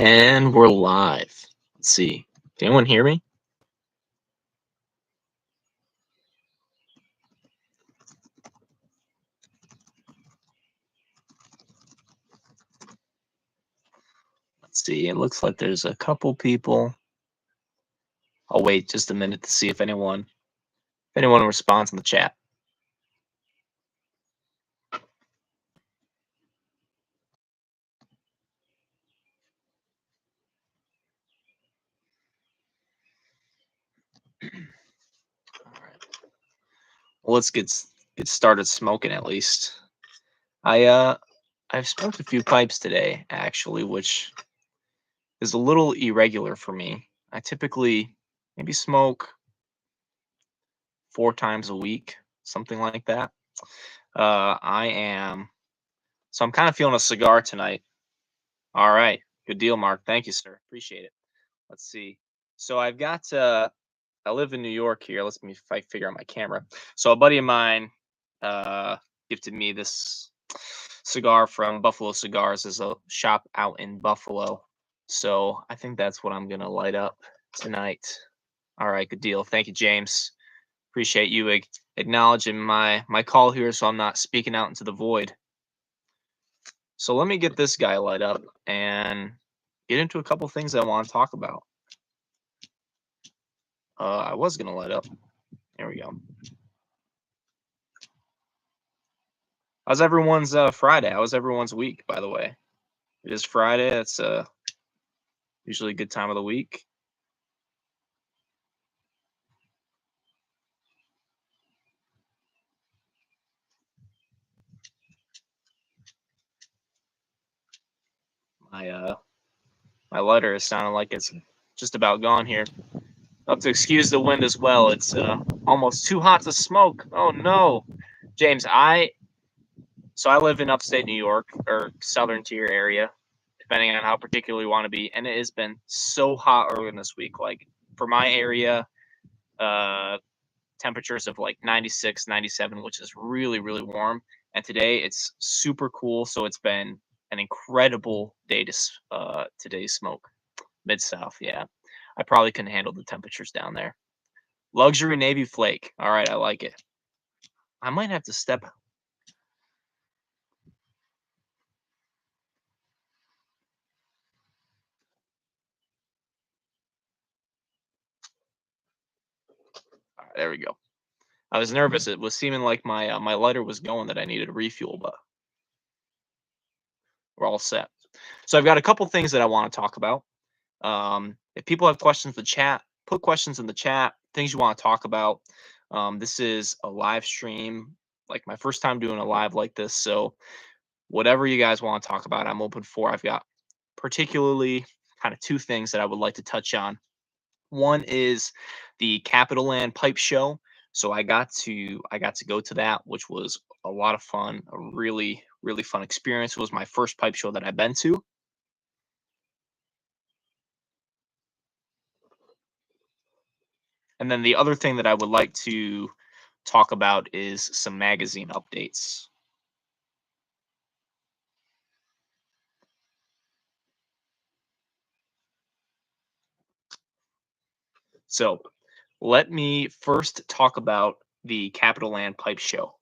And we're live. Let's see. Can anyone hear me? Let's see. It looks like there's a couple people. I'll wait just a minute to see if anyone responds in the chat. All right. Well, let's get started smoking at least. I've smoked a few pipes today actually, which is a little irregular for me. I typically maybe smoke 4 times a week, something like that. I'm kind of feeling a cigar tonight. All right. Good deal, Mark. Thank you, sir. Appreciate it. Let's see. So I live in New York here. Let's me if I figure out my camera. So a buddy of mine gifted me this cigar from Buffalo Cigars. Is a shop out in Buffalo. So I think that's what I'm gonna light up tonight. All right, good deal. Thank you, James. Appreciate you acknowledging my call here, so I'm not speaking out into the void. So let me get this guy light up and get into a couple things I want to talk about. I was gonna light up. There we go. How's everyone's Friday? How was everyone's week, by the way? It is Friday. It's usually a good time of the week. My lighter is sounding like it's just about gone here. I'll have to excuse the wind as well. It's almost too hot to smoke. Oh no, James. I live in upstate New York or southern tier area, depending on how particular you want to be, and it has been so hot earlier this week. Like for my area, uh, temperatures of like 96, 97, which is really, really warm. And today it's super cool. So it's been an incredible day to today smoke. Mid South, yeah. I probably couldn't handle the temperatures down there. Luxury Navy Flake. All right, I like it. I might have to step. All right, there we go. I was nervous. It was seeming like my lighter was going that I needed a refuel, but we're all set. So I've got a couple things that I want to talk about. If people have questions in the chat, put questions in the chat, things you want to talk about. This is a live stream, like my first time doing a live like this. So whatever you guys want to talk about, I'm open for. I've got particularly kind of two things that I would like to touch on. One is the Capital Land Pipe Show. So I got to go to that, which was a lot of fun, a really, really fun experience. It was my first pipe show that I've been to. And then the other thing that I would like to talk about is some magazine updates. So let me first talk about the Capital Land Pipe Show.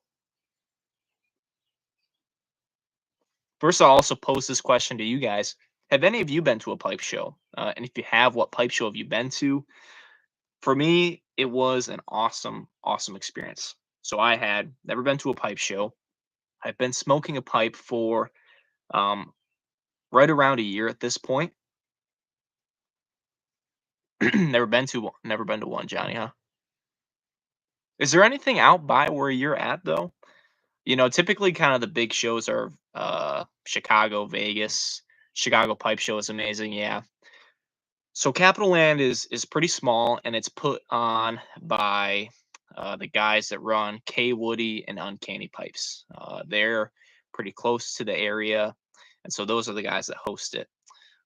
First, I'll also pose this question to you guys. Have any of you been to a pipe show? And if you have, what pipe show have you been to? For me, it was an awesome, awesome experience. So I had never been to a pipe show. I've been smoking a pipe for um, right around a year at this point. Never been to one, Johnny, huh? Is there anything out by where you're at though? You know, typically kind of the big shows are Chicago, Vegas. Chicago Pipe Show is amazing, yeah. So Capital Land is pretty small and it's put on by the guys that run K Woody and Uncanny Pipes. They're pretty close to the area, and so those are the guys that host it.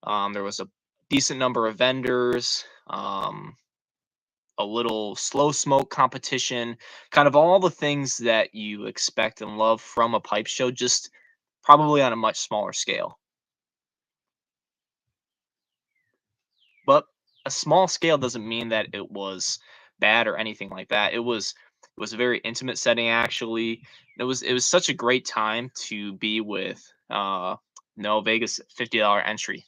There was a decent number of vendors. A little slow smoke competition, kind of all the things that you expect and love from a pipe show, just probably on a much smaller scale. a small scale doesn't mean that it was bad or anything like that. It was a very intimate setting actually. It was such a great time to be with no Vegas $50 entry.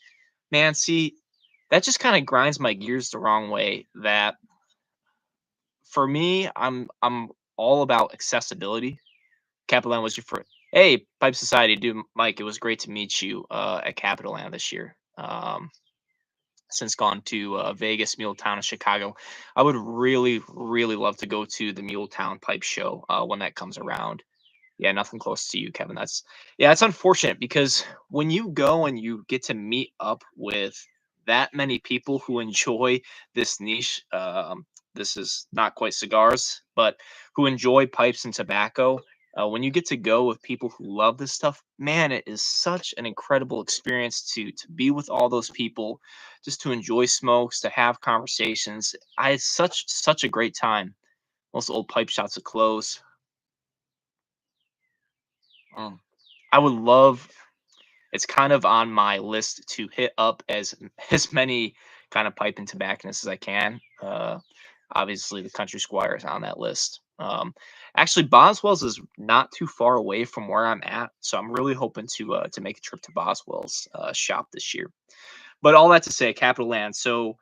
Man, see, that just kind of grinds my gears the wrong way. That for me, I'm all about accessibility. Capital Land was your first. Hey, Pipe Society, dude, Mike, it was great to meet you at Capital Land this year. Since gone to Vegas, Muletown, and Chicago, I would really, really love to go to the Muletown Pipe Show when that comes around. Yeah, nothing close to you, Kevin. Yeah, it's unfortunate because when you go and you get to meet up with that many people who enjoy this niche, this is not quite cigars, but who enjoy pipes and tobacco. When you get to go with people who love this stuff, man, it is such an incredible experience to be with all those people, just to enjoy smokes, to have conversations. I had such a great time. Most old pipe shops are closed. Mm. I would love it's kind of on my list to hit up as as many kind of pipe and tobacconists as I can. Obviously, the Country Squire is on that list. Actually, Boswell's is not too far away from where I'm at, so I'm really hoping to make a trip to Boswell's shop this year. But all that to say, Capital Land. So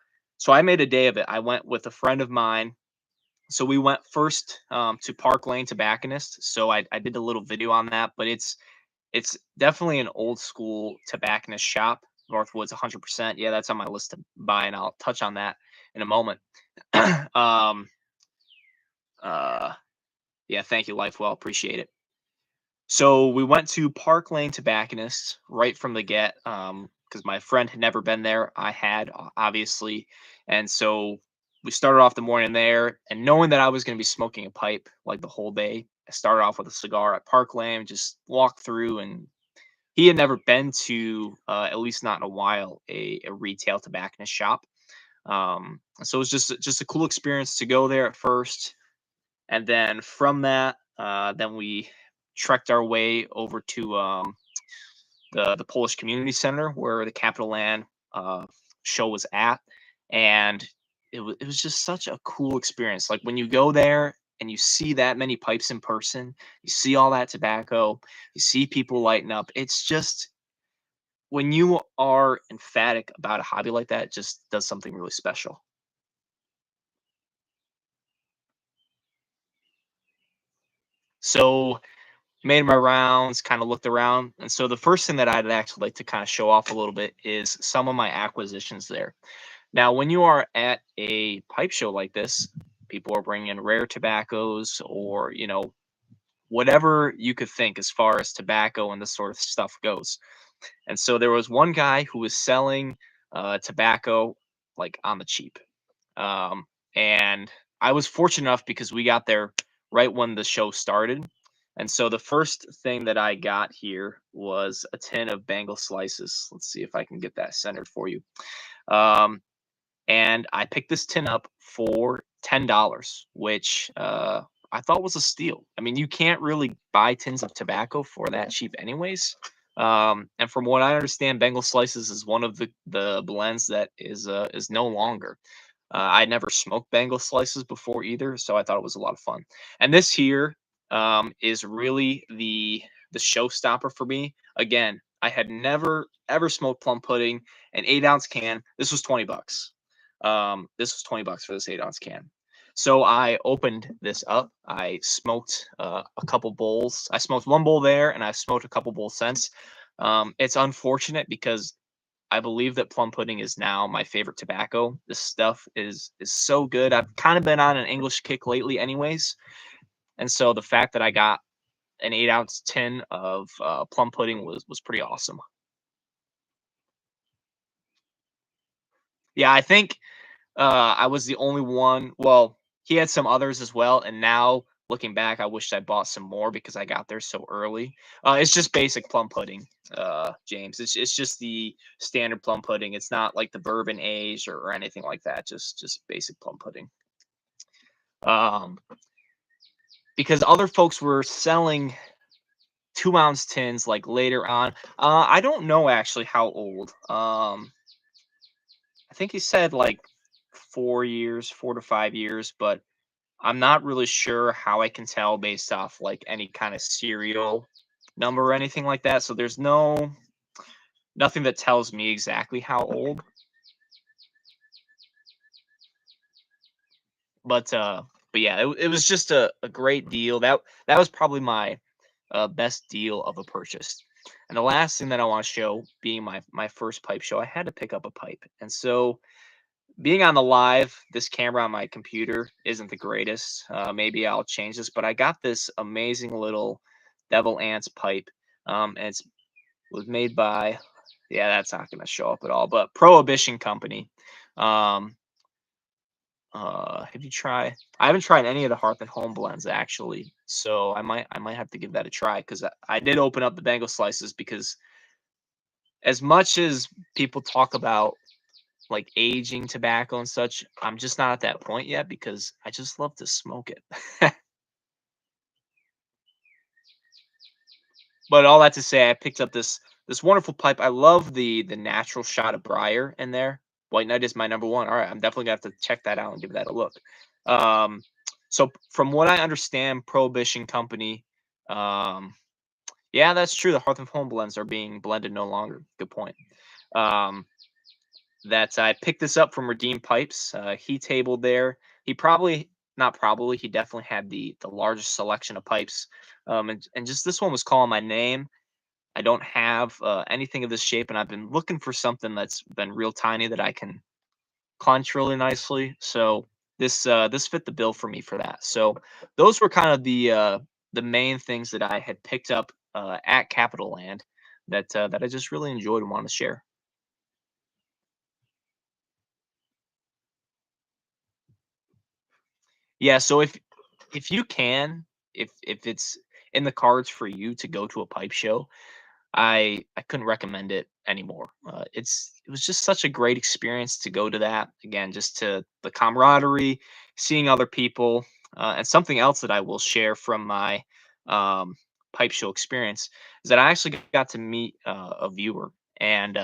I made a day of it. I went with a friend of mine. So we went first to Park Lane Tobacconist. So I did a little video on that, but it's definitely an old school tobacconist shop. Northwoods 100%. Yeah, that's on my list to buy, and I'll touch on that in a moment. um, uh, yeah, thank you, Lifewell. Appreciate it. So we went to Park Lane Tobacconist right from the get, because my friend had never been there. I had, obviously, and so we started off the morning there. And knowing that I was going to be smoking a pipe like the whole day, I started off with a cigar at Park Lane, just walked through, and he had never been to, at least not in a while, a retail tobacconist shop. So it was just a cool experience to go there at first, and then from that, then we trekked our way over to the Polish Community Center where the Capital Land show was at, and it was just such a cool experience. Like when you go there and you see that many pipes in person, you see all that tobacco, you see people lighting up. It's just when you are emphatic about a hobby like that, it just does something really special. So made my rounds, kind of looked around. And so the first thing that I'd actually like to kind of show off a little bit is some of my acquisitions there. Now, when you are at a pipe show like this, people are bringing in rare tobaccos or, whatever you could think as far as tobacco and this sort of stuff goes. And so there was one guy who was selling tobacco like on the cheap. Um, and I was fortunate enough because we got there right when the show started. And so the first thing that I got here was a tin of Bengal slices. Let's see if I can get that centered for you. Um, and I picked this tin up for $10, which I thought was a steal. I mean, you can't really buy tins of tobacco for that cheap, anyways. And from what I understand, Bengal slices is one of the blends that is no longer. I never smoked Bengal slices before either, so I thought it was a lot of fun. And this here is really the showstopper for me. Again, I had never ever smoked plum pudding, an 8 ounce can. This was $20. This was $20 for this 8 ounce can. So I opened this up. I smoked a couple bowls. I smoked one bowl there, and I've smoked a couple bowls since. It's unfortunate because I believe that plum pudding is now my favorite tobacco. This stuff is so good. I've kind of been on an English kick lately, anyways, and so the fact that I got an 8 ounce tin of plum pudding was pretty awesome. Yeah, I think I was the only one. Well, he had some others as well, and now looking back, I wish I bought some more because I got there so early. It's just basic plum pudding, James. It's just the standard plum pudding. It's not like the bourbon age or anything like that. Just basic plum pudding. Um, because other folks were selling 2 ounce tins like later on. I don't know actually how old. I think he said like 4 years, 4 to 5 years, but I'm not really sure how I can tell based off like any kind of serial number or anything like that. So there's nothing that tells me exactly how old. But yeah, it was just a great deal. That was probably my best deal of a purchase. And the last thing that I want to show, being my first pipe show, I had to pick up a pipe. And so being on the live, this camera on my computer isn't the greatest. Maybe I'll change this, but I got this amazing little Devil Ants pipe. And it's was made by, yeah, that's not going to show up at all, but Prohibition Company. Um, have you tried? I haven't tried any of the Hearth and Home blends actually, so I might have to give that a try because I did open up the Bengal slices because as much as people talk about like aging tobacco and such, I'm just not at that point yet because I just love to smoke it. But all that to say, I picked up this wonderful pipe. I love the natural shot of briar in there. White Knight is my number one. All right, I'm definitely gonna have to check that out and give that a look. Um, so from what I understand, Prohibition Company, um, yeah, that's true. The Hearth and Home blends are being blended no longer. Good point. Um, that I picked this up from Redeem Pipes. He tabled there. He probably not probably he definitely had the largest selection of pipes. And just this one was calling my name. I don't have anything of this shape, and I've been looking for something that's been real tiny that I can clench really nicely. So this fit the bill for me for that. So those were kind of the main things that I had picked up at Capital Land that I just really enjoyed and wanted to share. Yeah, so if you can, if it's in the cards for you to go to a pipe show, I couldn't recommend it anymore. It was just such a great experience to go to that again, just to the camaraderie, seeing other people, and something else that I will share from my um, pipe show experience is that I actually got to meet a viewer and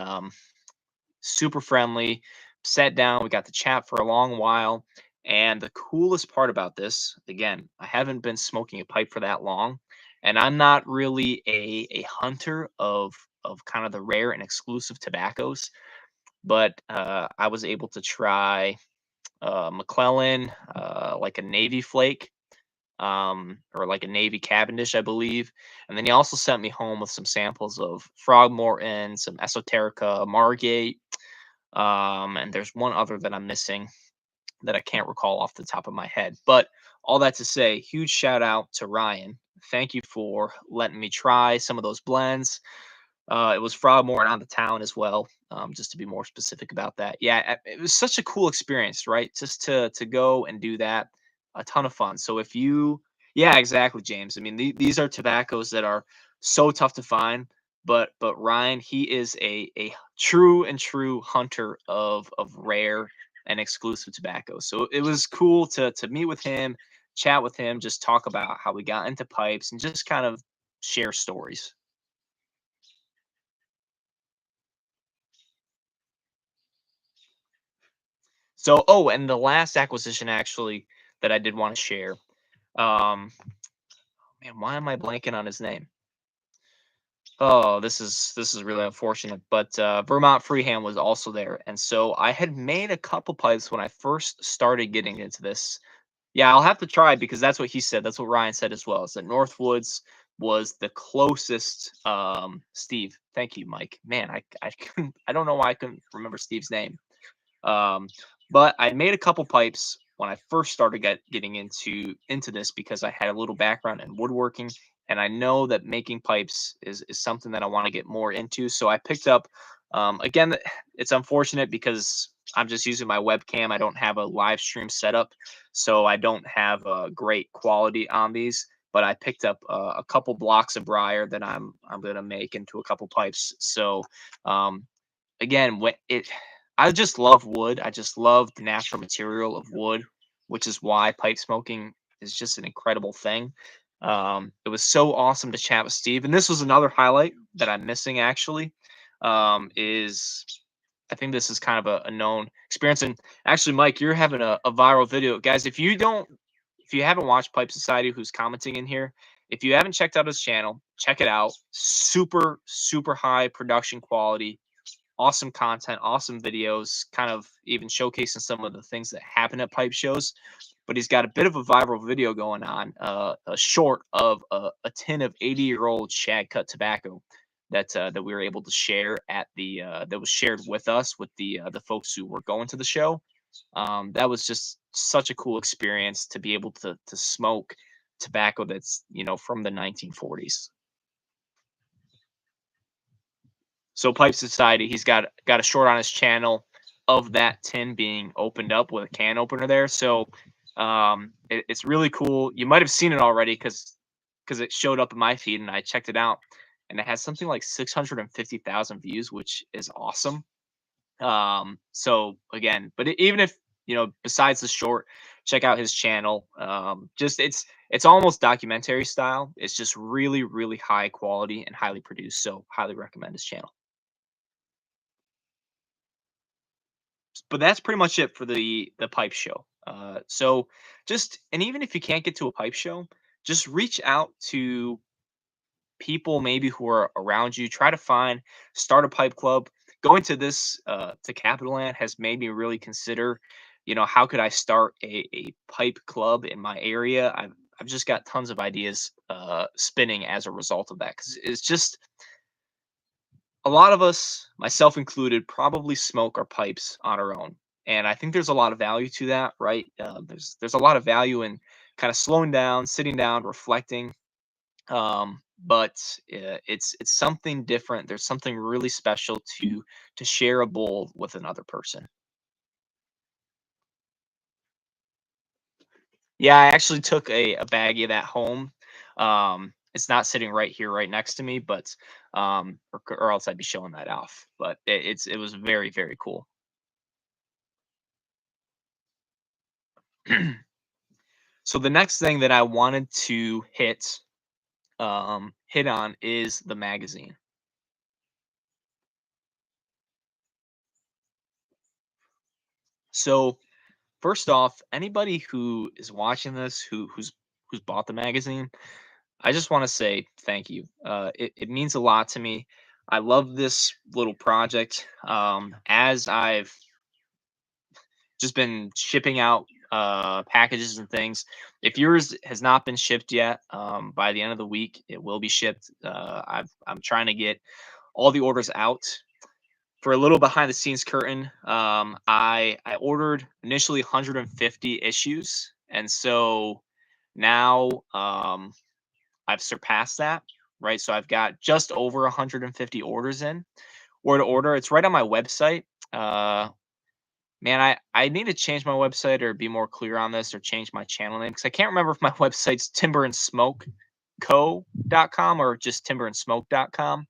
super friendly. Sat down, we got to chat for a long while. And the coolest part about this, again, I haven't been smoking a pipe for that long, and I'm not really a hunter of kind of the rare and exclusive tobaccos, but I was able to try McClellan, like a Navy Flake, or like a Navy Cavendish, I believe. And then he also sent me home with some samples of Frogmorton, some Esoterica Margate, and there's one other that I'm missing that I can't recall off the top of my head. But all that to say, huge shout out to Ryan. Thank you for letting me try some of those blends. It was Frogmore and on the town as well. Just to be more specific about that. Yeah, it was such a cool experience, right? Just to go and do that, a ton of fun. So if you, yeah, exactly, James. I mean, these are tobaccos that are so tough to find. But Ryan, he is a true and true hunter of rare and exclusive tobacco. So it was cool to meet with him, chat with him, just talk about how we got into pipes and just kind of share stories. So, oh, and the last acquisition actually that I did want to share. Um, man, why am I blanking on his name? Oh, this is really unfortunate. But Vermont Freehand was also there, and so I had made a couple pipes when I first started getting into this. Yeah, I'll have to try because that's what he said. That's what Ryan said as well. Is that Northwoods was the closest. Steve, thank you, Mike. Man, I couldn't. I don't know why I couldn't remember Steve's name. Um, but I made a couple pipes when I first started getting into this because I had a little background in woodworking, and I know that making pipes is something that I want to get more into. So I picked up. Again, it's unfortunate because I'm just using my webcam. I don't have a live stream setup, so I don't have a great quality on these. But I picked up a couple blocks of briar that I'm gonna make into a couple pipes. So um, again, when it I just love wood. I just love the natural material of wood, which is why pipe smoking is just an incredible thing. It was so awesome to chat with Steve, and this was another highlight that I'm missing actually. Is I think this is kind of a known experience. And actually, Mike, you're having a viral video, guys. If you haven't watched Pipe Society, who's commenting in here, if you haven't checked out his channel, check it out. Super, super high production quality, awesome content, awesome videos, kind of even showcasing some of the things that happen at pipe shows. But he's got a bit of a viral video going on, a short of a tin of 80-year-old shag cut tobacco that we were able to share at the that was shared with us with the folks who were going to the show. That was just such a cool experience to be able to smoke tobacco that's from the 1940s. So Pipe Society, he's got a short on his channel of that tin being opened up with a can opener there. So it's really cool. You might have seen it already because it showed up in my feed and I checked it out, and it has something like 650,000 views, which is awesome. So again, but even if besides the short, check out his channel. Just it's almost documentary style. It's just really, really high quality and highly produced. So highly recommend his channel. But that's pretty much it for the pipe show. So just and even if you can't get to a pipe show, just reach out to people maybe who are around you. Try to start a pipe club. Going to this to Capital Land has made me really consider, how could I start a pipe club in my area. I've just got tons of ideas spinning as a result of that, because it's just a lot of us, myself included, probably smoke our pipes on our own, and I think there's a lot of value to that, right? There's a lot of value in kind of slowing down, sitting down, reflecting. But it's something different. There's something really special to share a bowl with another person. Yeah, I actually took a baggie of that home. It's not sitting right here, right next to me, but or else I'd be showing that off. But it was very, very cool. So the next thing that I wanted to hit on is the magazine. So first off, anybody who is watching this who's bought the magazine, I just want to say thank you. It means a lot to me. I love this little project. As I've just been shipping out packages and things. If yours has not been shipped yet, by the end of the week, it will be shipped. I'm trying to get all the orders out. For a little behind the scenes curtain, I ordered initially 150 issues, and so now I've surpassed that. Right, so I've got just over 150 orders in. Where to order? It's right on my website. Man, I need to change my website or be more clear on this or change my channel name, because I can't remember if my website's timberandsmokeco.com or just timberandsmoke.com.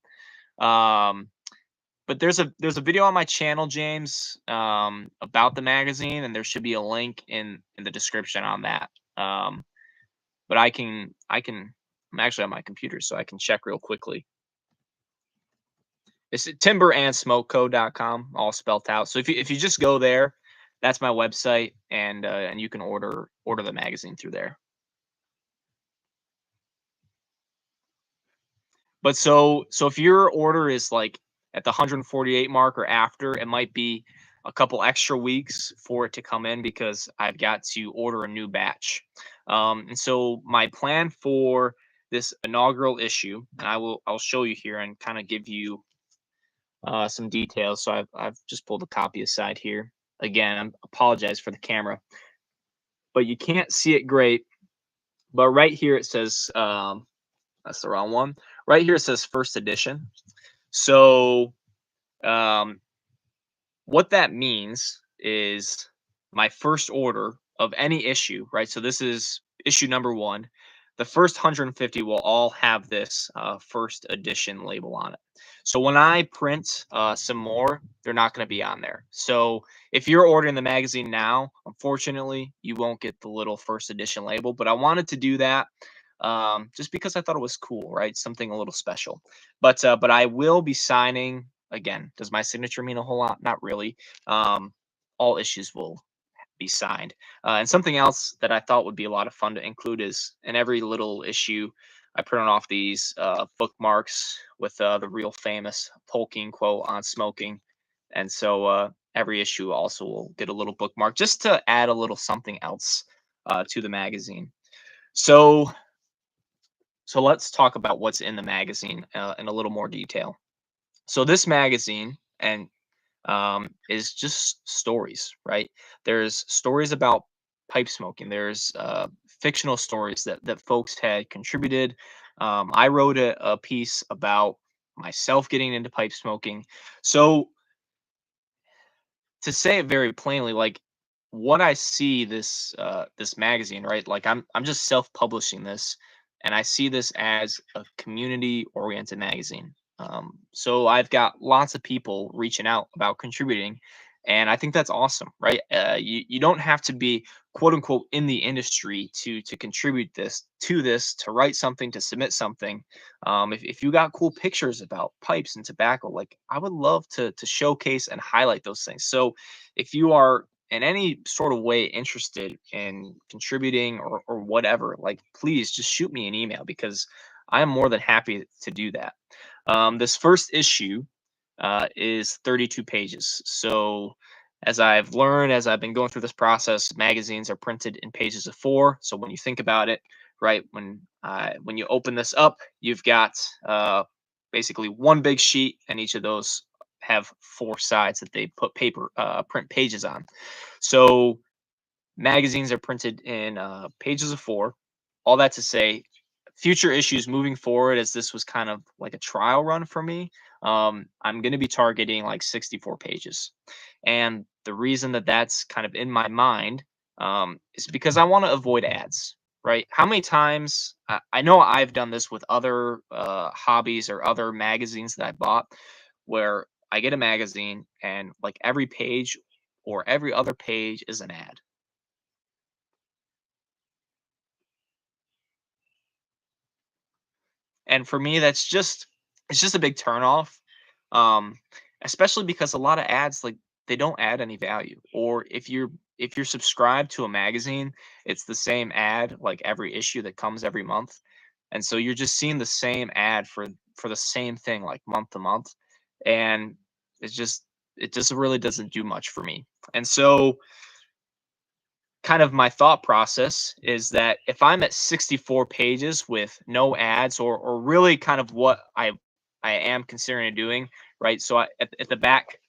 But there's a video on my channel, James, about the magazine, and there should be a link in the description on that. But I'm actually on my computer, so I can check real quickly. It's timberandsmokeco.com, all spelled out. So if you just go there, that's my website, and you can order the magazine through there. But so if your order is like at the 148 mark or after, it might be a couple extra weeks for it to come in, because I've got to order a new batch. And so my plan for this inaugural issue, and I'll show you here and kind of give you some details. So I've just pulled a copy aside here. Again, I apologize for the camera, but you can't see it great. But right here it says that's the wrong one. Right here it says first edition. So what that means is my first order of any issue, right? So this is issue number 1. The first 150 will all have this first edition label on it. So when I print some more, they're not going to be on there. So if you're ordering the magazine now, unfortunately, you won't get the little first edition label. But I wanted to do that just because I thought it was cool, right? Something a little special. But I will be signing again, does my signature mean a whole lot? Not really. Um, all issues will be signed. And something else that I thought would be a lot of fun to include is in every little issue, I printed off these bookmarks with the real famous Tolkien quote on smoking. And so every issue also will get a little bookmark just to add a little something else to the magazine. So, so let's talk about what's in the magazine in a little more detail. So this magazine and is just stories, right? There's stories about pipe smoking. There's fictional stories that folks had contributed. I wrote a piece about myself getting into pipe smoking. So to say it very plainly, like what I see this magazine, right? Like I'm just self-publishing this, and I see this as a community-oriented magazine. So I've got lots of people reaching out about contributing, and I think that's awesome, right? You don't have to be quote unquote in the industry to contribute this to write something to submit something. If you got cool pictures about pipes and tobacco, like I would love to showcase and highlight those things. So if you are in any sort of way interested in contributing or whatever, like please just shoot me an email because I am more than happy to do that. This first issue is 32 pages. So as I've learned, as I've been going through this process, magazines are printed in pages of 4. So when you think about it, right, when you open this up, you've got basically one big sheet, and each of those have 4 sides that they put print pages on. So magazines are printed in pages of 4. All that to say, future issues moving forward, as this was kind of like a trial run for me, I'm going to be targeting like 64 pages. And the reason that that's kind of in my mind is because I want to avoid ads, right? How many times I know I've done this with other hobbies or other magazines that I bought, where I get a magazine and like every page or every other page is an ad. And for me, it's just a big turnoff. Um, Especially because a lot of ads, like, they don't add any value. Or if you're subscribed to a magazine, it's the same ad like every issue that comes every month. And so you're just seeing the same ad for the same thing like month to month. And it's just it just really doesn't do much for me. And so kind of my thought process is that if I'm at 64 pages with no ads or really kind of what I am considering doing, right? So at the back,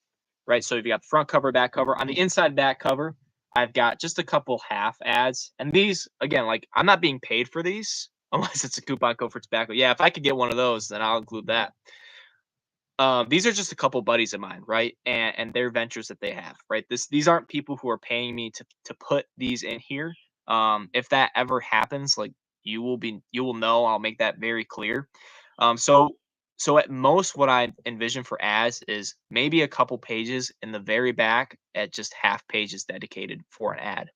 right? So you've got the front cover, back cover. On the inside back cover, I've got just a couple half ads. And these, again, like I'm not being paid for these unless it's a coupon code for tobacco. Yeah, if I could get one of those, then I'll include that. These are just a couple buddies of mine, right? And their ventures that they have, right? These aren't people who are paying me to put these in here. If that ever happens, like you will know. I'll make that very clear. So so at most, what I envision for ads is maybe a couple pages in the very back at just half pages dedicated for an ad.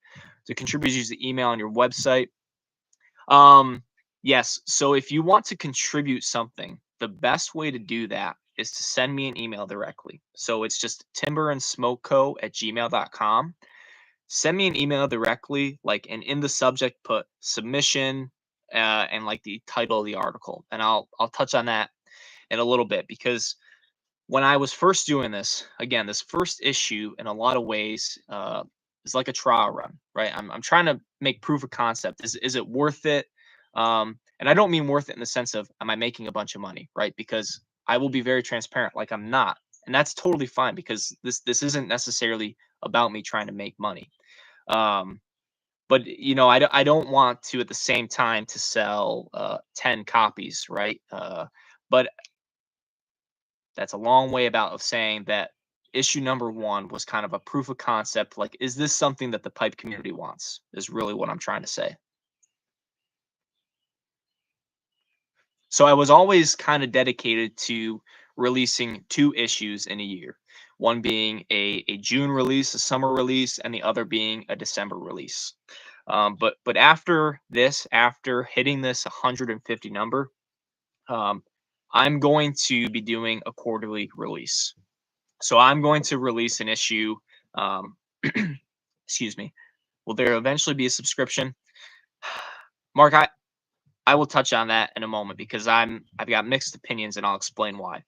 To contribute, use the email on your website. Yes. So if you want to contribute something, the best way to do that is to send me an email directly. So it's just timberandsmokeco@gmail.com. Send me an email directly, like, and in the subject put submission and like the title of the article, and I'll touch on that in a little bit because when I was first doing this, again, this first issue in a lot of ways is like a trial run, right? I'm trying to make proof of concept. Is it worth it? And I don't mean worth it in the sense of am I making a bunch of money, right? Because I will be very transparent, like I'm not, and that's totally fine because this isn't necessarily about me trying to make money. Um, but you know, I don't want to at the same time to sell 10 copies, right? But that's a long way about of saying that issue number 1 was kind of a proof of concept, like, is this something that the pipe community wants, is really what I'm trying to say. So I was always kind of dedicated to releasing 2 issues in a year, one being a June release, a summer release, and the other being a December release. But after hitting this 150 number, um, I'm going to be doing a quarterly release. So I'm going to release an issue. Um, excuse me. Will there eventually be a subscription? Mark, I will touch on that in a moment because I've got mixed opinions and I'll explain why.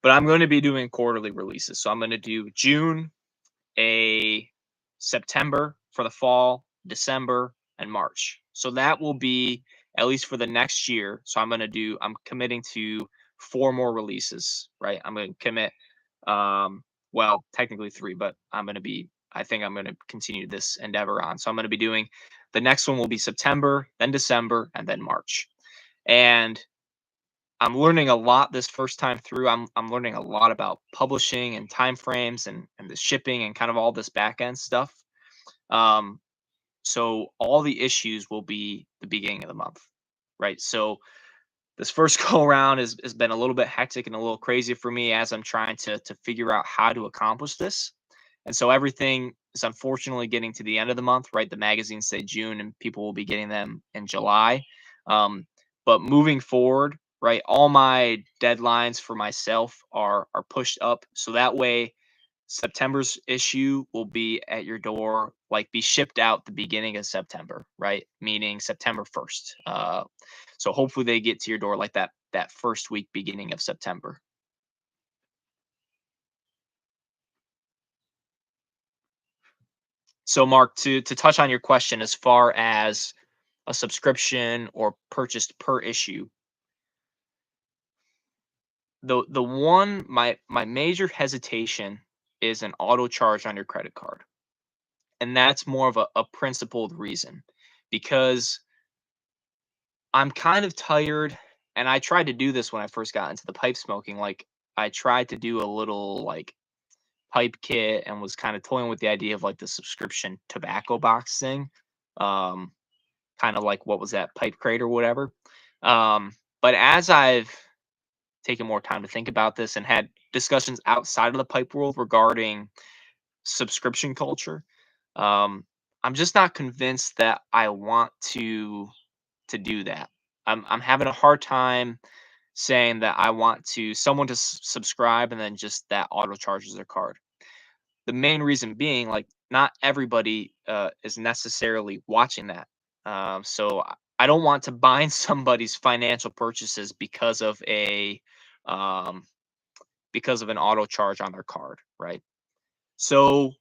But I'm going to be doing quarterly releases. So I'm going to do June, a September for the fall, December, and March. So that will be at least for the next year. So I'm committing to 4 more releases, right? I'm going to commit, well, technically 3, but I think I'm going to continue this endeavor on. So I'm going to be doing the next one will be September, then December, and then March. And I'm learning a lot this first time through. I'm learning a lot about publishing and time frames and the shipping and kind of all this back end stuff. Um, so all the issues will be the beginning of the month, right? So this first go around has been a little bit hectic and a little crazy for me as I'm trying to figure out how to accomplish this. And so everything is unfortunately getting to the end of the month, right? The magazines say June and people will be getting them in July. Um, but moving forward, right, all my deadlines for myself are pushed up. So that way September's issue will be at your door, like be shipped out the beginning of September, right? Meaning September 1st. So hopefully they get to your door like that first week beginning of September. So Mark, to touch on your question as far as a subscription or purchased per issue, the one my major hesitation is an auto charge on your credit card. And that's more of a principled reason because I'm kind of tired, and I tried to do this when I first got into the pipe smoking. Like, I tried to do a little like pipe kit and was kind of toying with the idea of like the subscription tobacco box thing. Um, kind of like what was that pipe crate or whatever. But as I've taken more time to think about this and had discussions outside of the pipe world regarding subscription culture, um, I'm just not convinced that I want to do that. I'm having a hard time saying that I want someone to subscribe and then just that auto charges their card. The main reason being, like, not everybody is necessarily watching that. So I don't want to bind somebody's financial purchases um, because of an auto charge on their card, right? So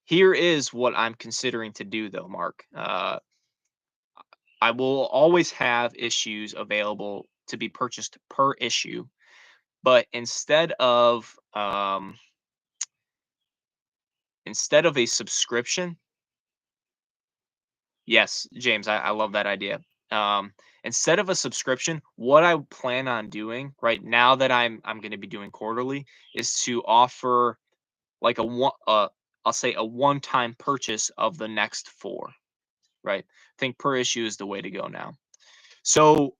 here is what I'm considering to do, though, Mark. I will always have issues available to be purchased per issue, but instead of a subscription, yes, James, I love that idea. Um, Instead of a subscription, what I plan on doing right now that I'm going to be doing quarterly is to offer like I'll say a one-time purchase of the next 4, right? I think per issue is the way to go now. So,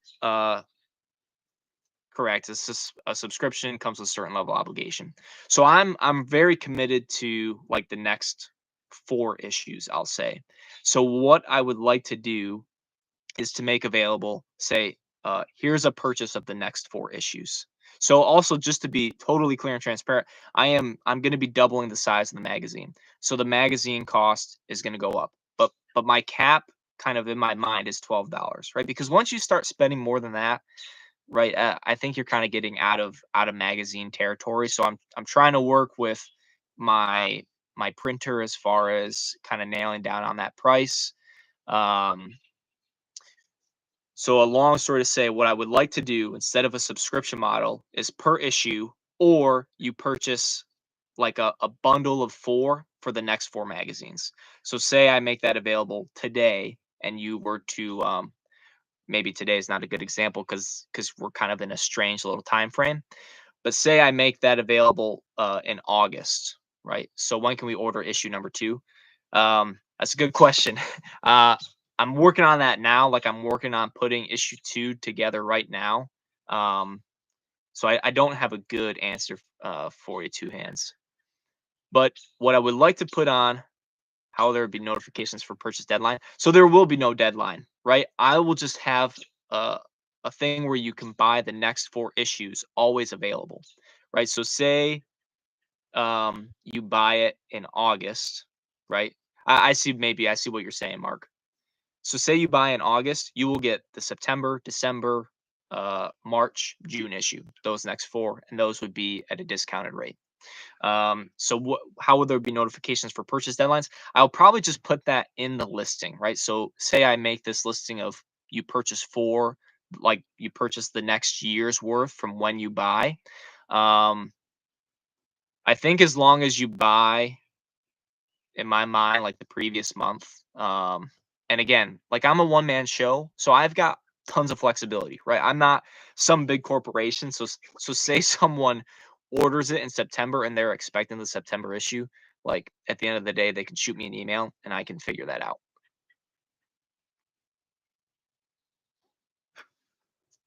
correct. A subscription comes with a certain level of obligation. So I'm very committed to like the next 4 issues, I'll say. So what I would like to do is to make available, say, here's a purchase of the next 4 issues. So also just to be totally clear and transparent, I'm going to be doubling the size of the magazine. So the magazine cost is going to go up. But my cap kind of in my mind is $12, right? Because once you start spending more than that, right, I think you're kind of getting out of magazine territory. So I'm trying to work with my printer as far as kind of nailing down on that price. Um, so a long story to say, what I would like to do instead of a subscription model is per issue, or you purchase like a bundle of 4 for the next 4 magazines. So say I make that available today and you were to maybe today is not a good example because we're kind of in a strange little time frame. But say I make that available in August, right? So when can we order issue number 2? That's a good question. Uh, I'm working on that now. Like I'm working on putting issue 2 together right now. Um, so I don't have a good answer for you, two hands. But what I would like to put on how there would be notifications for purchase deadline. So there will be no deadline, right? I will just have uh, a thing where you can buy the next 4 issues always available, right? So say you buy it in August, right? I see what you're saying, Mark. So say you buy in August, you will get the September, December, March, June issue, those next 4, and those would be at a discounted rate. So how would there be notifications for purchase deadlines? I'll probably just put that in the listing, right? So say I make this listing of you purchase 4, like you purchase the next year's worth from when you buy. Um, I think as long as you buy, in my mind, like the previous month. And again, like I'm a one man show, so I've got tons of flexibility, right? I'm not some big corporation. So say someone orders it in September and they're expecting the September issue. Like at the end of the day, they can shoot me an email and I can figure that out.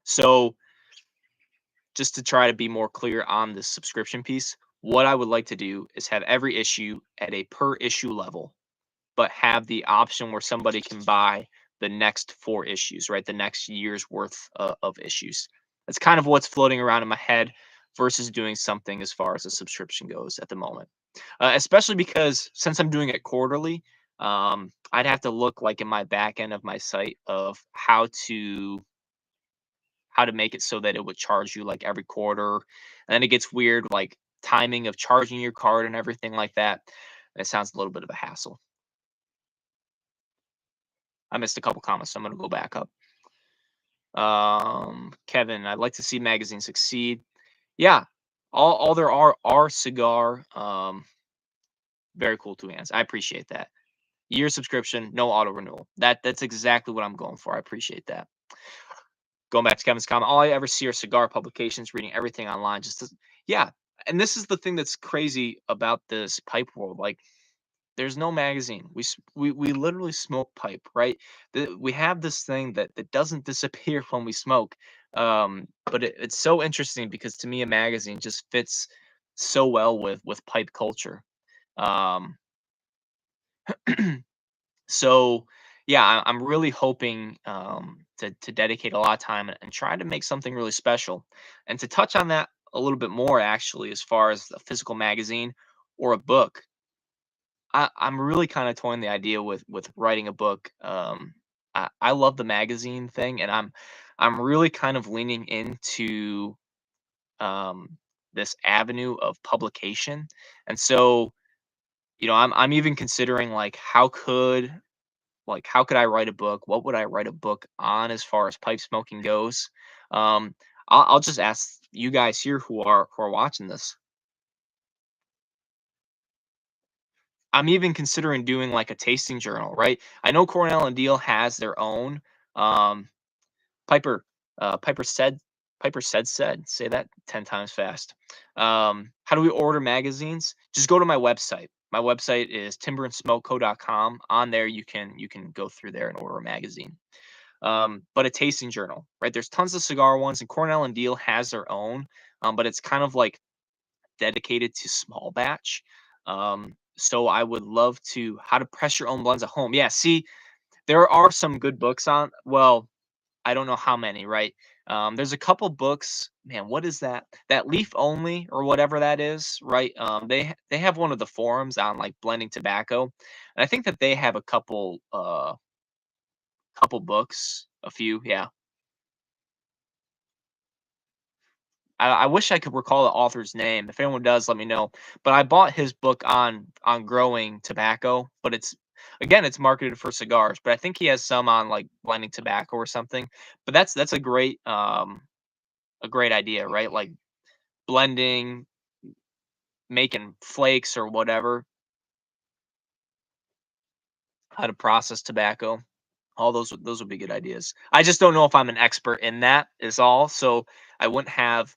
So just to try to be more clear on the subscription piece, what I would like to do is have every issue at a per issue level, but have the option where somebody can buy the next 4 issues, right? The next year's worth of issues. That's kind of what's floating around in my head versus doing something as far as a subscription goes at the moment. Especially because since I'm doing it quarterly, I'd have to look like in my back end of my site of how to make it so that it would charge you like every quarter. And then it gets weird, like timing of charging your card and everything like that. And it sounds a little bit of a hassle. I missed a couple comments, so I'm gonna go back up. Kevin, I'd like to see magazines succeed. Yeah, all there are cigar. Very cool 2 hands. I appreciate that. Year subscription, no auto renewal. That's exactly what I'm going for. I appreciate that. Going back to Kevin's comment, all I ever see are cigar publications, reading everything online. Yeah. And this is the thing that's crazy about this pipe world. Like there's no magazine. We literally smoke pipe, right? We have this thing that doesn't disappear when we smoke. But it's so interesting because to me, a magazine just fits so well with pipe culture. Um, so yeah, I'm really hoping to dedicate a lot of time and try to make something really special. And to touch on that a little bit more, actually, as far as a physical magazine or a book, I'm really kind of toying the idea with writing a book. I love the magazine thing, and I'm really kind of leaning into um, this avenue of publication. And so, I'm even considering how could I write a book? What would I write a book on as far as pipe smoking goes? Um, I'll just ask you guys here who are watching this. I'm even considering doing like a tasting journal, right? I know Cornell and Deal has their own. Um, Piper, Piper said, say that 10 times fast. How do we order magazines? Just go to my website. My website is timberandsmokeco.com. On there, you can go through there and order a magazine. But a tasting journal, right? There's tons of cigar ones, and Cornell and Deal has their own, but it's kind of like dedicated to small batch. So I would love to how to press your own blends at home. Yeah, see, there are some good books on. Well, I don't know how many, right? There's a couple books. Man, what is that? That Leaf Only or whatever that is, right? They have one of the forums on like blending tobacco, and I think that they have a couple books, a few, yeah. I wish I could recall the author's name. If anyone does, let me know. But I bought his book on growing tobacco, but it's marketed for cigars. But I think he has some on like blending tobacco or something. But that's a great idea, right? Like blending, making flakes or whatever, how to process tobacco. All those would be good ideas. I just don't know if I'm an expert in that is all. So I wouldn't have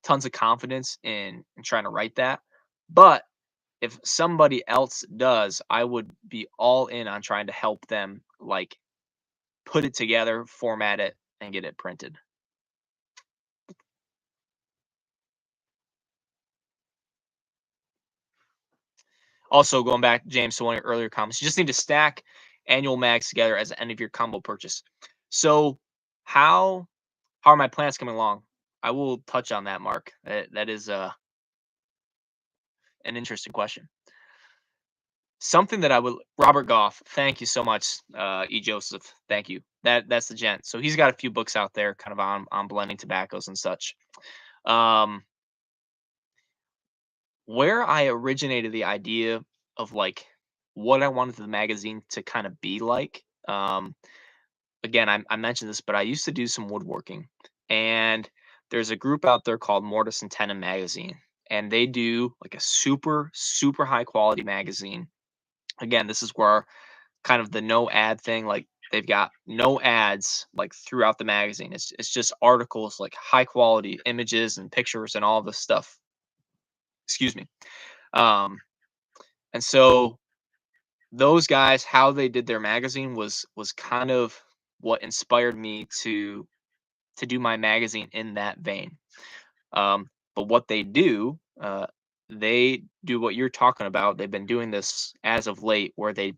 tons of confidence in trying to write that. But if somebody else does, I would be all in on trying to help them like put it together, format it, and get it printed. Also, going back, James, to one of your earlier comments, you just need to stack annual mags together as the end of your combo purchase. So, how? How are my plants coming along? I will touch on that, Mark. That is an interesting question. Something that I would Robert Goff. Thank you so much, E. Joseph. Thank you. That's the gent. So he's got a few books out there, kind of on blending tobaccos and such. Um, where I originated the idea of like what I wanted the magazine to kind of be like. Again, I mentioned this, but I used to do some woodworking, and there's a group out there called Mortise and Tenon Magazine, and they do like a super high quality magazine. Again, this is where kind of the no ad thing, like they've got no ads like throughout the magazine. It's just articles, like high quality images and pictures and all this stuff. Excuse me. Um, and so those guys, how they did their magazine was kind of what inspired me to do my magazine in that vein. But what they do what you're talking about. They've been doing this as of late, where the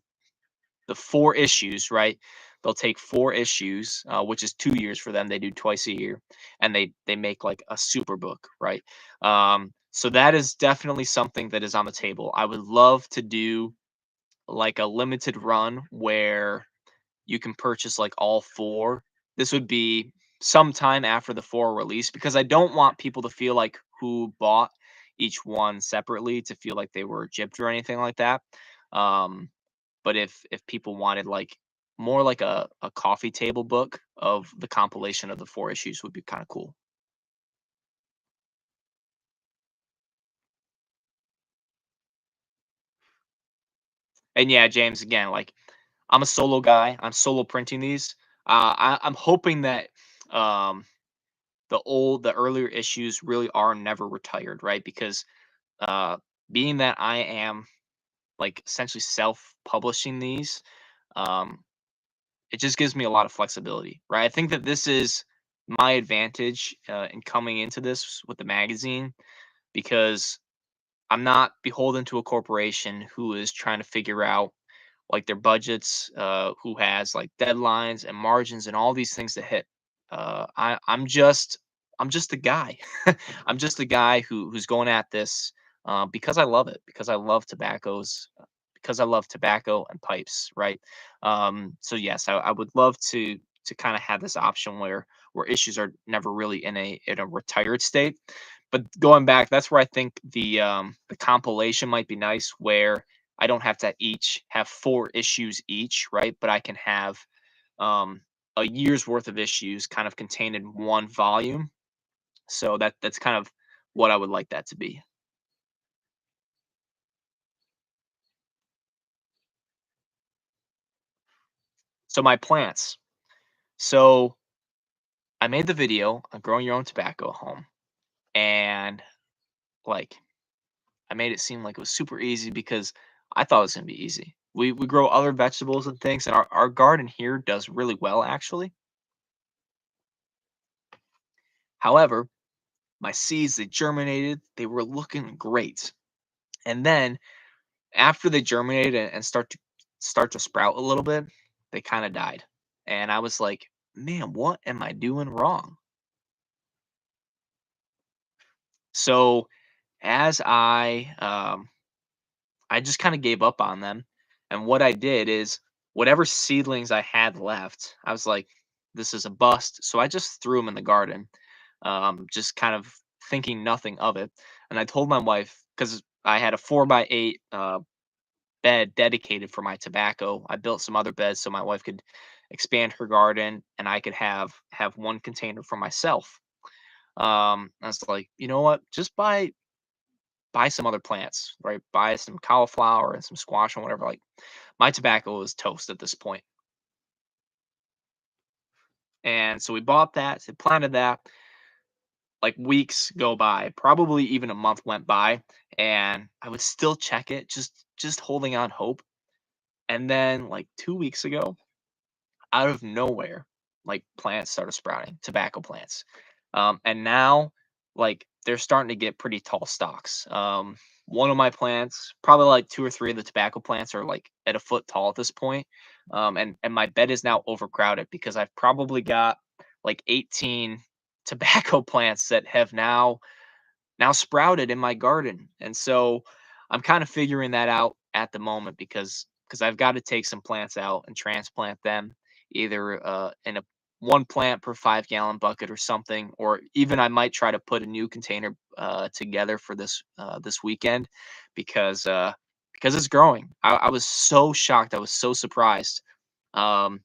4 issues, right? They'll take 4 issues, which is 2 years for them. They do twice a year, and they make like a super book, right? So that is definitely something that is on the table. I would love to do like a limited run where you can purchase like all 4. This would be sometime after the 4 release, because I don't want people to feel like who bought each one separately to feel like they were gypped or anything like that. Um, but if people wanted like more like a coffee table book of the compilation of the 4 issues would be kind of cool. And yeah, James, again, like I'm a solo guy. I'm solo printing these. I'm hoping that um, the earlier issues really are never retired, right? Because uh, being that I am like essentially self-publishing these, um, it just gives me a lot of flexibility, right? I think that this is my advantage in coming into this with the magazine, because I'm not beholden to a corporation who is trying to figure out like their budgets, who has like deadlines and margins and all these things to hit. I'm just a guy. I'm just a guy who's going at this because I love it, because I love tobaccos, because I love tobacco and pipes, right? So yes, I would love to kind of have this option where issues are never really in a retired state. But going back, that's where I think the compilation might be nice, where I don't have to each have 4 issues each, right? But I can have um, a year's worth of issues kind of contained in one volume. So that's kind of what I would like that to be. So my plants. So I made the video on growing your own tobacco at home, and like I made it seem like it was super easy, because I thought it was gonna be easy. We grow other vegetables and things, and our garden here does really well actually. However, my seeds, they germinated, they were looking great. And then after they germinated and start to sprout a little bit, they kind of died. And I was like, man, what am I doing wrong? So as I just kind of gave up on them. And what I did is whatever seedlings I had left, I was like, this is a bust. So I just threw them in the garden, just kind of thinking nothing of it. And I told my wife, because I had a 4x8 bed dedicated for my tobacco. I built some other beds so my wife could expand her garden and I could have one container for myself. I was like, you know what? Just buy some other plants, right? Buy some cauliflower and some squash and whatever. Like my tobacco is toast at this point. And so we bought that, so planted that. Like weeks go by, probably even a month went by, and I would still check it, just holding on hope. And then like 2 weeks ago, out of nowhere, like plants started sprouting, tobacco plants. And now, like they're starting to get pretty tall stalks. One of my plants, probably like 2 or 3 of the tobacco plants, are like at a foot tall at this point. And my bed is now overcrowded because I've probably got like 18. tobacco plants that have now sprouted in my garden. And so I'm kind of figuring that out at the moment because I've got to take some plants out and transplant them either in a one plant per 5 gallon bucket or something, or even I might try to put a new container together for this weekend because because it's growing. I was so shocked. I was so surprised. Um,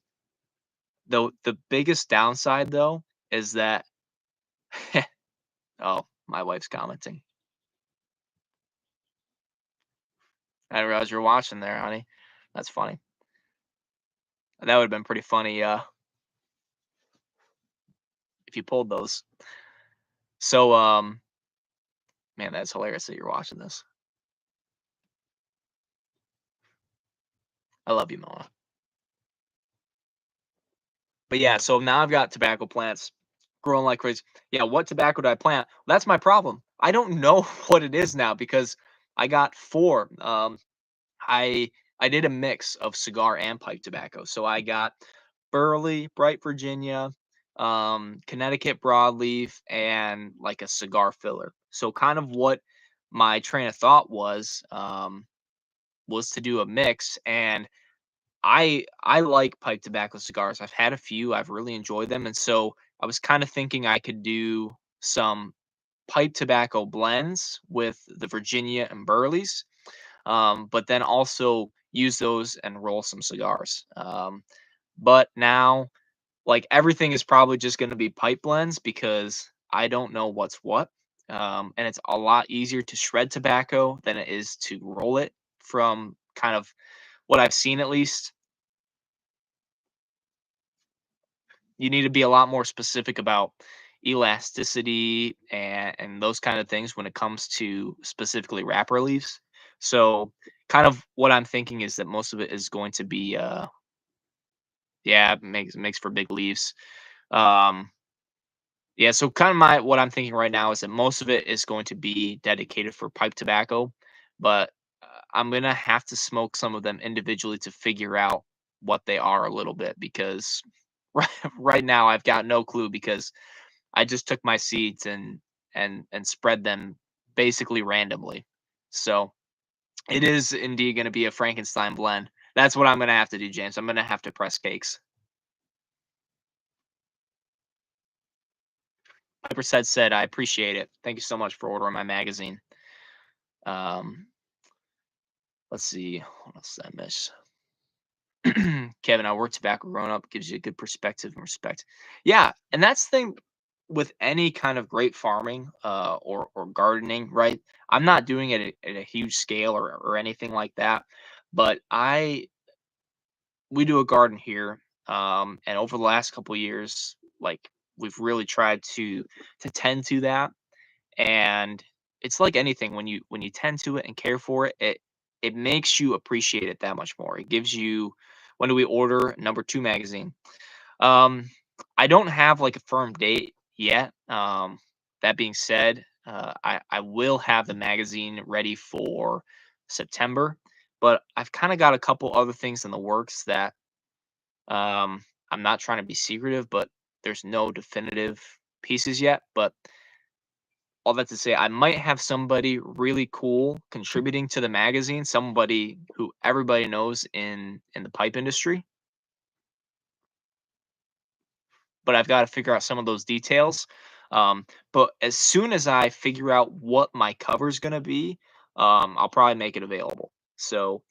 though the biggest downside though is that oh, my wife's commenting. I didn't realize you were watching there, honey. That's funny. That would have been pretty funny, if you pulled those. So, man, that's hilarious that you're watching this. I love you, Mama. But yeah, so now I've got tobacco plants growing like crazy. Yeah, what tobacco do I plant? Well, that's my problem. I don't know what it is now because I got 4. I I did a mix of cigar and pipe tobacco. So I got Burley, Bright Virginia, Connecticut broadleaf, and like a cigar filler. So kind of what my train of thought was to do a mix, and I like pipe tobacco cigars. I've had a few. I've really enjoyed them, and so I was kind of thinking I could do some pipe tobacco blends with the Virginia and Burleys, but then also use those and roll some cigars. But now, like everything is probably just going to be pipe blends because I don't know what's what. And it's a lot easier to shred tobacco than it is to roll it from kind of what I've seen at least. You need to be a lot more specific about elasticity and those kind of things when it comes to specifically wrapper leaves. So kind of what I'm thinking is that most of it is going to be yeah, makes for big leaves. Um yeah, so kind of my what I'm thinking right now is that most of it is going to be dedicated for pipe tobacco, but I'm gonna have to smoke some of them individually to figure out what they are a little bit because right now I've got no clue because I just took my seeds and spread them basically randomly. So it is indeed going to be a Frankenstein blend. That's what I'm going to have to do, James. I'm going to have to press cakes. Piper said, I appreciate it. Thank you so much for ordering my magazine. Um, let's see. What else did I miss? Kevin, I worked tobacco growing up gives you a good perspective and respect. Yeah, and that's the thing with any kind of great farming or gardening, right? I'm not doing it at a huge scale or anything like that, but I we do a garden here, and over the last couple of years, like we've really tried to tend to that, and it's like anything when you tend to it and care for it, it makes you appreciate it that much more. It gives you when do we order number 2 magazine? Um, I don't have like a firm date yet. That being said, I will have the magazine ready for September, but I've kind of got a couple other things in the works that I'm not trying to be secretive, but there's no definitive pieces yet. But all that to say, I might have somebody really cool contributing to the magazine, somebody who everybody knows in the pipe industry. But I've got to figure out some of those details. But as soon as I figure out what my cover is going to be, I'll probably make it available. So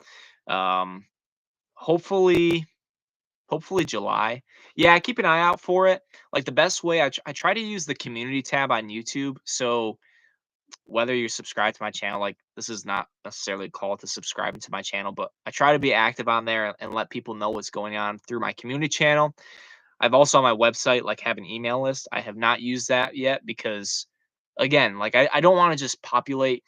um, hopefully, hopefully July. Yeah, keep an eye out for it. Like the best way, I try to use the community tab on YouTube. So whether you're subscribed to my channel, like this is not necessarily a call to subscribing to my channel, but I try to be active on there and let people know what's going on through my community channel. I've also on my website like have an email list. I have not used that yet because again, like I don't want to just populate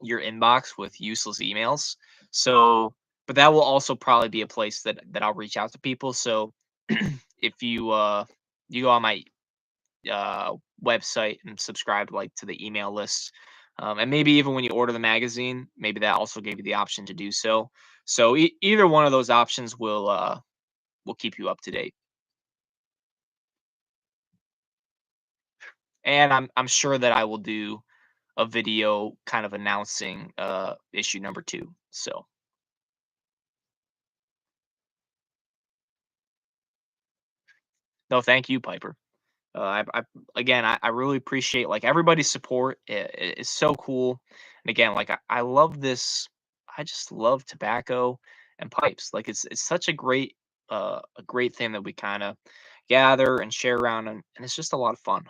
your inbox with useless emails. So, but that will also probably be a place that I'll reach out to people. So, if you go on my uh website and subscribe like to the email list, and maybe even when you order the magazine, maybe that also gave you the option to do so. So either one of those options will keep you up to date. And I'm sure that I will do a video kind of announcing issue number 2. So, no, thank you, Piper. I again, I really appreciate like everybody's support. It's so cool. And again, like I love this. I just love tobacco and pipes. Like it's such a great thing that we kind of gather and share around, and it's just a lot of fun.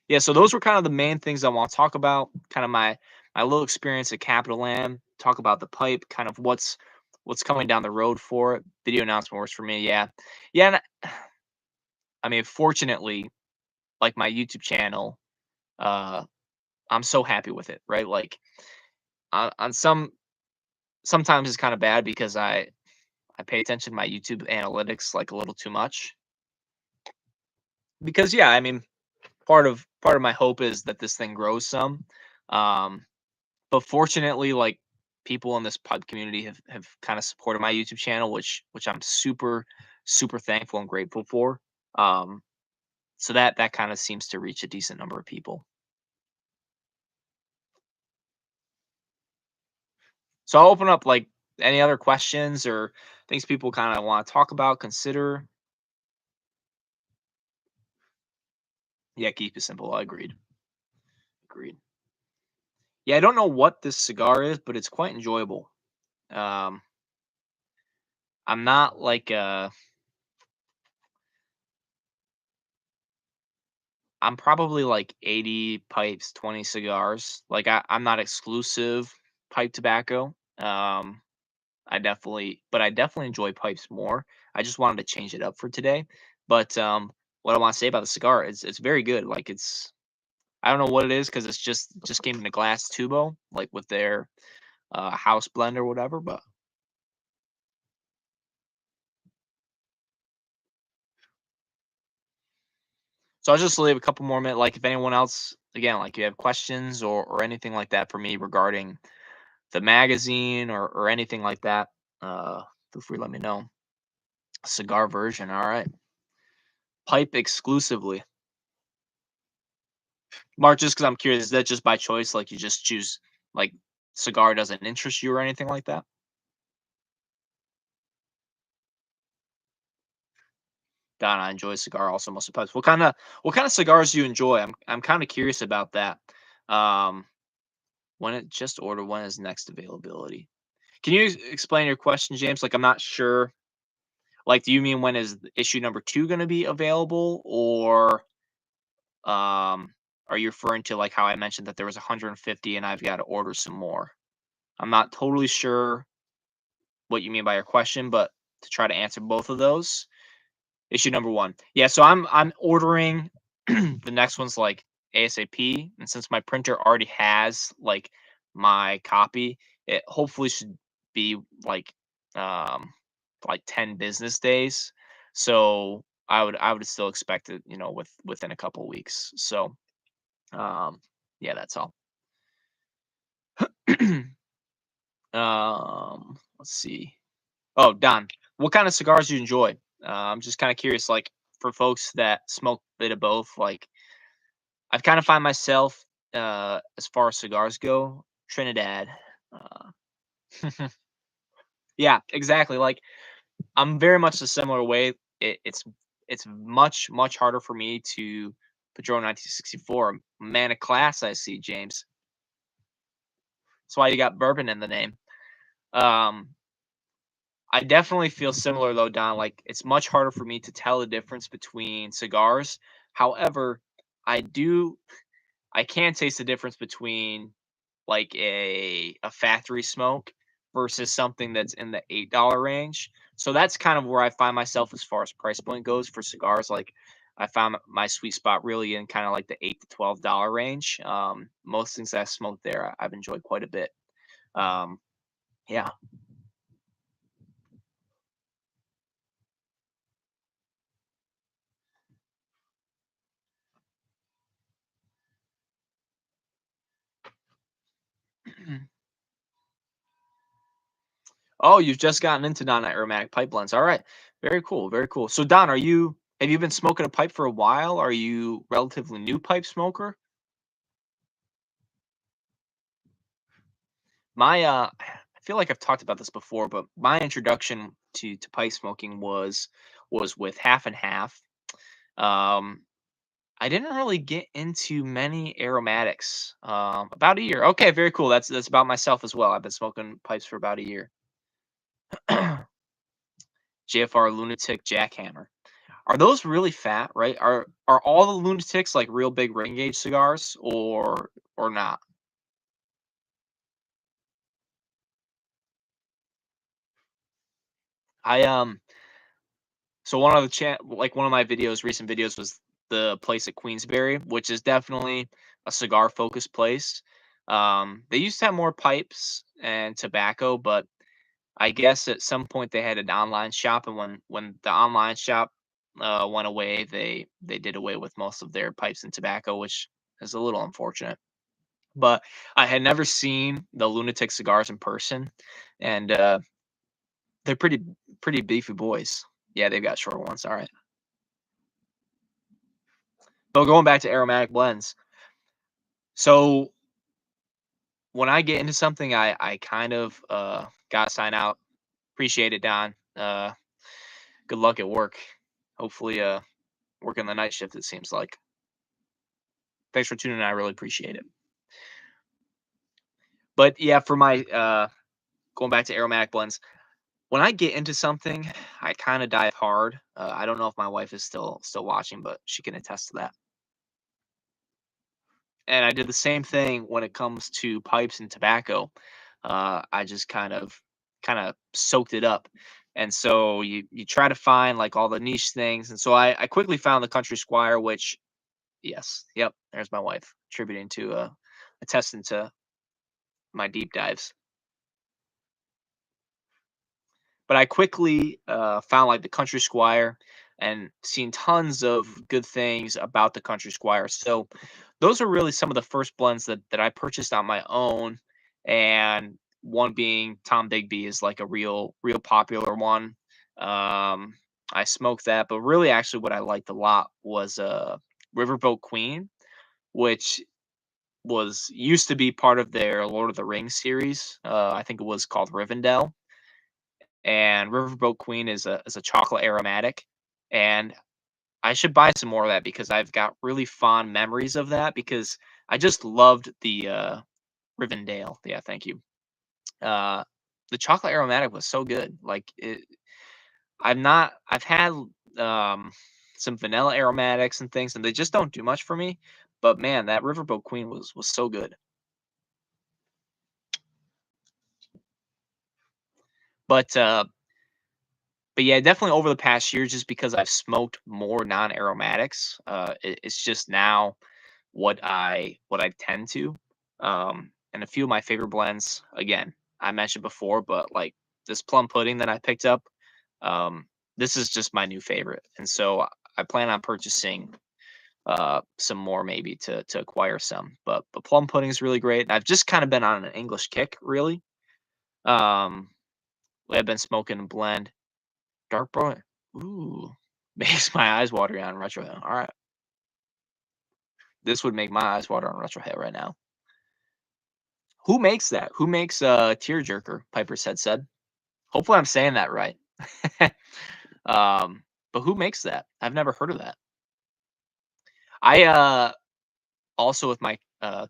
Yeah, so those were kind of the main things I want to talk about. Kind of my little experience at Capital M. Talk about the pipe, kind of what's coming down the road for it. Video announcement works for me. Yeah, yeah. And I mean, fortunately, like my YouTube channel, uh, I'm so happy with it. Right, like on sometimes it's kind of bad because I pay attention to my YouTube analytics like a little too much. Because yeah, I mean, part of my hope is that this thing grows some. Um, But fortunately, like, people in this pub community have kinda supported my YouTube channel, which I'm super, super thankful and grateful for. Um, so that kinda seems to reach a decent number of people. So I'll open up, like, any other questions or things people kinda wanna talk about, consider. Yeah, keep it simple. I agreed. Agreed. Yeah, I don't know what this cigar is, but it's quite enjoyable. Um, I'm not like, I'm probably like 80 pipes, 20 cigars. Like I'm not exclusive pipe tobacco. I definitely enjoy pipes more. I just wanted to change it up for today. But what I want to say about the cigar is it's very good. Like I don't know what it is because it just came in a glass tubo, like with their house blend or whatever. But so I'll just leave a couple more minutes. Like if anyone else, again, like you have questions or anything like that for me regarding the magazine or anything like that, feel free to let me know. Cigar version, all right. Pipe exclusively. Mark, just because I'm curious, is that just by choice? Like you just choose, like cigar doesn't interest you or anything like that? Don, I enjoy cigar also most of the pipes. What kind of cigars do you enjoy? I'm kind of curious about that. Um, when it just order, when is next availability? Can you explain your question, James? Like I'm not sure. Like, do you mean when is issue number 2 going to be available, or Um, are you referring to like how I mentioned that there was 150 and I've got to order some more? I'm not totally sure what you mean by your question, but to try to answer both of those, issue number 1. Yeah, so I'm ordering the next one's like ASAP, and since my printer already has like my copy, it hopefully should be um like 10 business days. So I would still expect it, within a couple weeks. So um, yeah, that's all. Let's see. Oh, Don, what kind of cigars do you enjoy? I'm just kind of curious, like for folks that smoke a bit of both. Like I've kind of find myself, as far as cigars go, Trinidad. Uh, yeah, exactly. Like I'm very much the similar way. It's much harder for me to Padron 1964. Man of class, I see, James. That's why you got bourbon in the name. Um, I definitely feel similar though, Don. Like it's much harder for me to tell the difference between cigars. However, I do I can taste the difference between like a factory smoke versus something that's in the $8 range. So that's kind of where I find myself as far as price point goes for cigars. Like I found my sweet spot really in kind of like the $8 to $12 range. Most things that I smoked there, I've enjoyed quite a bit. Um, yeah. Oh, you've just gotten into non-aromatic pipe blends. All right. Very cool, very cool. So Don, have you been smoking a pipe for a while? Are you relatively new pipe smoker? I feel like I've talked about this before, but my introduction to pipe smoking was with half and half. Um, I didn't really get into many aromatics. About a year. Okay, very cool. That's about myself as well. I've been smoking pipes for about a year. JFR Lunatic Jackhammer. Are those really fat, right? Are all the Lunatics like real big ring gauge cigars or not? I so one of the like one of my videos, recent videos was the place at Queensberry, which is definitely a cigar focused place. They used to have more pipes and tobacco, but I guess at some point they had an online shop, and when the online shop went away, they did away with most of their pipes and tobacco, which is a little unfortunate. But I had never seen the Lunatic cigars in person, and they're pretty beefy boys. Yeah, they've got short ones. All right. But going back to aromatic blends, so when I get into something, I kind of gotta sign out. Appreciate it, Don. Good luck at work. Hopefully, working the night shift. It seems like. Thanks for tuning in. I really appreciate it. But yeah, for my going back to aromatic blends, when I get into something, I kind of dive hard. I don't know if my wife is still watching, but she can attest to that. And I did the same thing when it comes to pipes and tobacco. I just kind of soaked it up. And so you try to find like all the niche things. And so I quickly found the Country Squire, which yes, yep, there's my wife attributing to attesting to my deep dives. But I quickly found like the Country Squire and seen tons of good things about the Country Squire. So those are really some of the first blends that I purchased on my own. And one being Tom Bigby is like a real popular one. Um, I smoked that, but really actually what I liked a lot was Riverboat Queen, which was used to be part of their Lord of the Rings series. I think it was called Rivendell, and Riverboat Queen is a chocolate aromatic, and I should buy some more of that because I've got really fond memories of that because I just loved the Rivendell. Yeah, thank you. Uh, the chocolate aromatic was so good. Like I've had um some vanilla aromatics and things, and they just don't do much for me. But man, that Riverboat Queen was so good. But but yeah, definitely over the past year, just because I've smoked more non-aromatics, it's just now what I tend to. And a few of my favorite blends, again, I mentioned before, but like this plum pudding that I picked up, um, this is just my new favorite, and so I plan on purchasing some more maybe to acquire some. But plum pudding is really great. I've just kind of been on an English kick, really. Um, I've been smoking a blend. Dark brown. Ooh, makes my eyes watery on Retrohead. All right, this would make my eyes water on Retrohead right now. Who makes that? Who makes Tearjerker? Piper's Head said. Hopefully, I'm saying that right. um, but who makes that? I've never heard of that. I also with my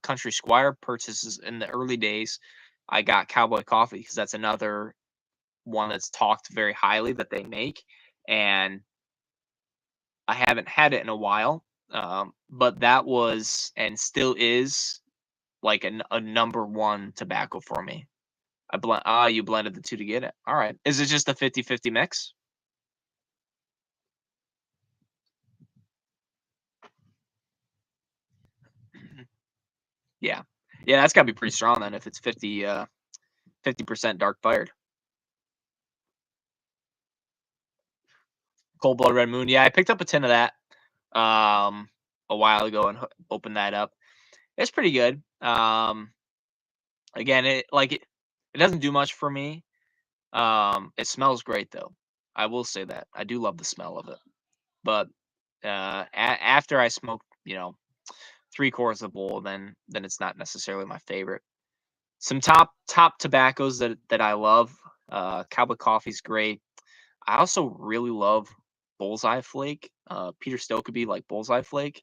Country Squire purchases in the early days, I got Cowboy Coffee because that's another one that's talked very highly that they make, and I haven't had it in a while, but that was and still is like a number one tobacco for me. You blended the two to get it. All right. Is it just a 50-50 mix? Yeah. Yeah, that's gotta be pretty strong then if it's 50% dark fired. Cold Blood Red Moon. Yeah, I picked up a tin of that um a while ago and opened that up. It's pretty good. Again, it doesn't do much for me. It smells great though. I will say that. I do love the smell of it. But after I smoke, 3 quarters of the bowl, then it's not necessarily my favorite. Some top tobaccos that I love. Cowboy Coffee's great. I also really love Bullseye Flake. Peter Stokkebye like Bullseye Flake.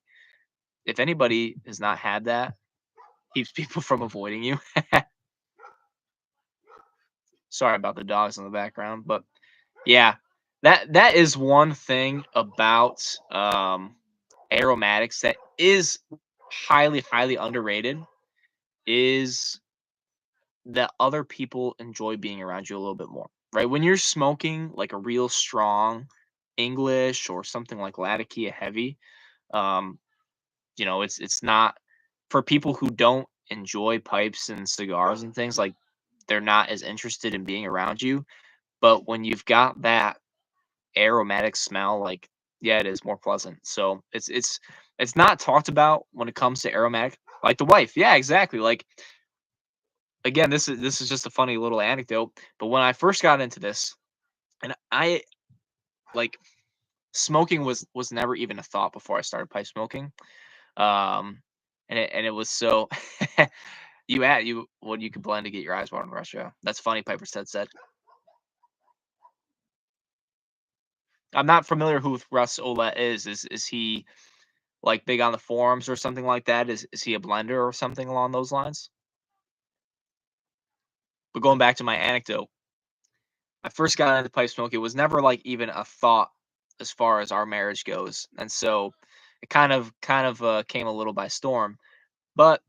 If anybody has not had that, keeps people from avoiding you. Sorry about the dogs in the background, but yeah, that is one thing about aromatics that is highly underrated is that other people enjoy being around you a little bit more, right? When you're smoking like a real strong English or something like Latakia Heavy, um, it's not for people who don't enjoy pipes and cigars and things like they're not as interested in being around you. But when you've got that aromatic smell, like yeah, it is more pleasant. So it's not talked about when it comes to aromatic, like the wife. Yeah, exactly. Like again, this is just a funny little anecdote. But when I first got into this, and I like smoking was never even a thought before I started pipe smoking. Um, and it was so you what you could blend to get your eyes watering, Russia. That's funny. Piper said. I'm not familiar who Russ Olet is. Is he like big on the forums or something like that? Is he a blender or something along those lines? But going back to my anecdote, I first got into pipe smoke. It was never like even a thought as far as our marriage goes, and so it kind of came a little by storm. But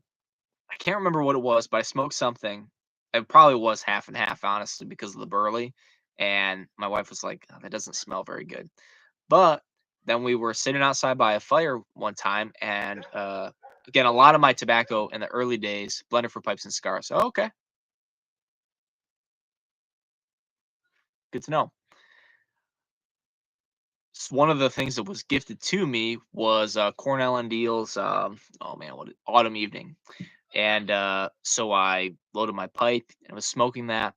I can't remember what it was, but I smoked something. It probably was half and half, honestly, because of the burley. And my wife was like, "Oh, that doesn't smell very good." But then we were sitting outside by a fire one time, and again, a lot of my tobacco in the early days blended for pipes and cigars. So okay, good to know. One of the things that was gifted to me was Cornell and Deal's oh man, what Autumn Evening, and so I loaded my pipe and was smoking that.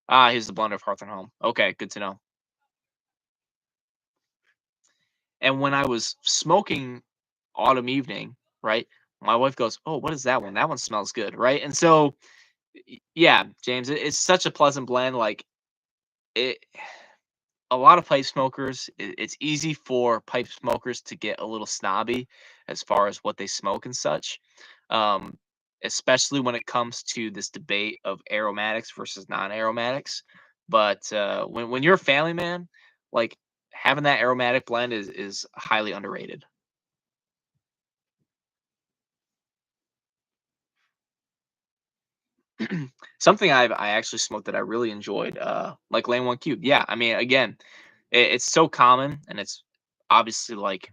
Ah, here's the blender of Hearth and Home. Okay, good to know. And when I was smoking Autumn Evening, right, my wife goes, "Oh, what is that one? That one smells good," right? And so yeah, James, it's such a pleasant blend. Like it, a lot of pipe smokers, it's easy for pipe smokers to get a little snobby as far as what they smoke and such, um, especially when it comes to this debate of aromatics versus non-aromatics. But when you're a family man, like having that aromatic blend is highly underrated. Something I actually smoked that I really enjoyed, like Lane One Cube. Yeah, I mean, again, it's so common, and it's obviously like,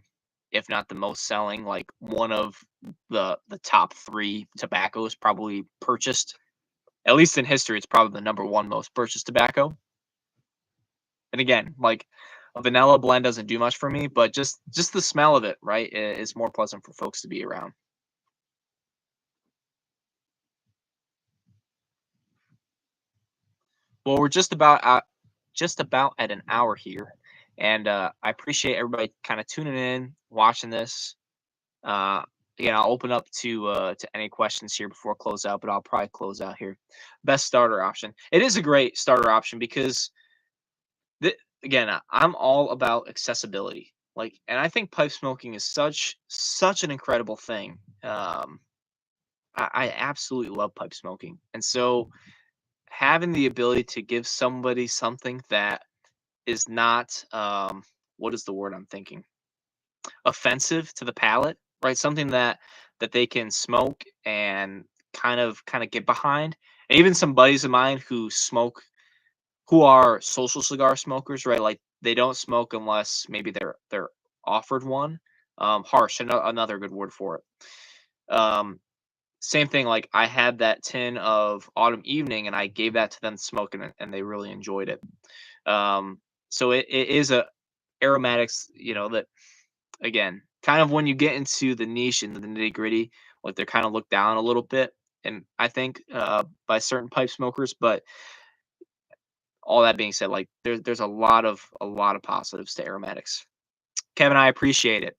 if not the most selling, like one of the top three tobaccos probably purchased. At least in history, it's probably the number one most purchased tobacco. And again, like a vanilla blend doesn't do much for me, but just the smell of it, right, is more pleasant for folks to be around. Well, we're just about at an hour here, and I appreciate everybody kind of tuning in, watching this. Uh, Again, I'll open up to any questions here before I close out, but I'll probably close out here. Best starter option. It is a great starter option because again, I'm all about accessibility. Like, and I think pipe smoking is such an incredible thing. I absolutely love pipe smoking, and so having the ability to give somebody something that is not what is the word I'm thinking? Offensive to the palate, right? Something that they can smoke and kind of get behind. And even some buddies of mine who are social cigar smokers, right? Like they don't smoke unless maybe they're offered one. Harsh, another good word for it. Same thing, like I had that tin of Autumn Evening and I gave that to them to smoke and they really enjoyed it. Um, so it is a aromatics, that again, kind of when you get into the niche and the nitty gritty, like they're kind of looked down a little bit, and I think by certain pipe smokers, but all that being said, like there's a lot of positives to aromatics. Kevin, I appreciate it.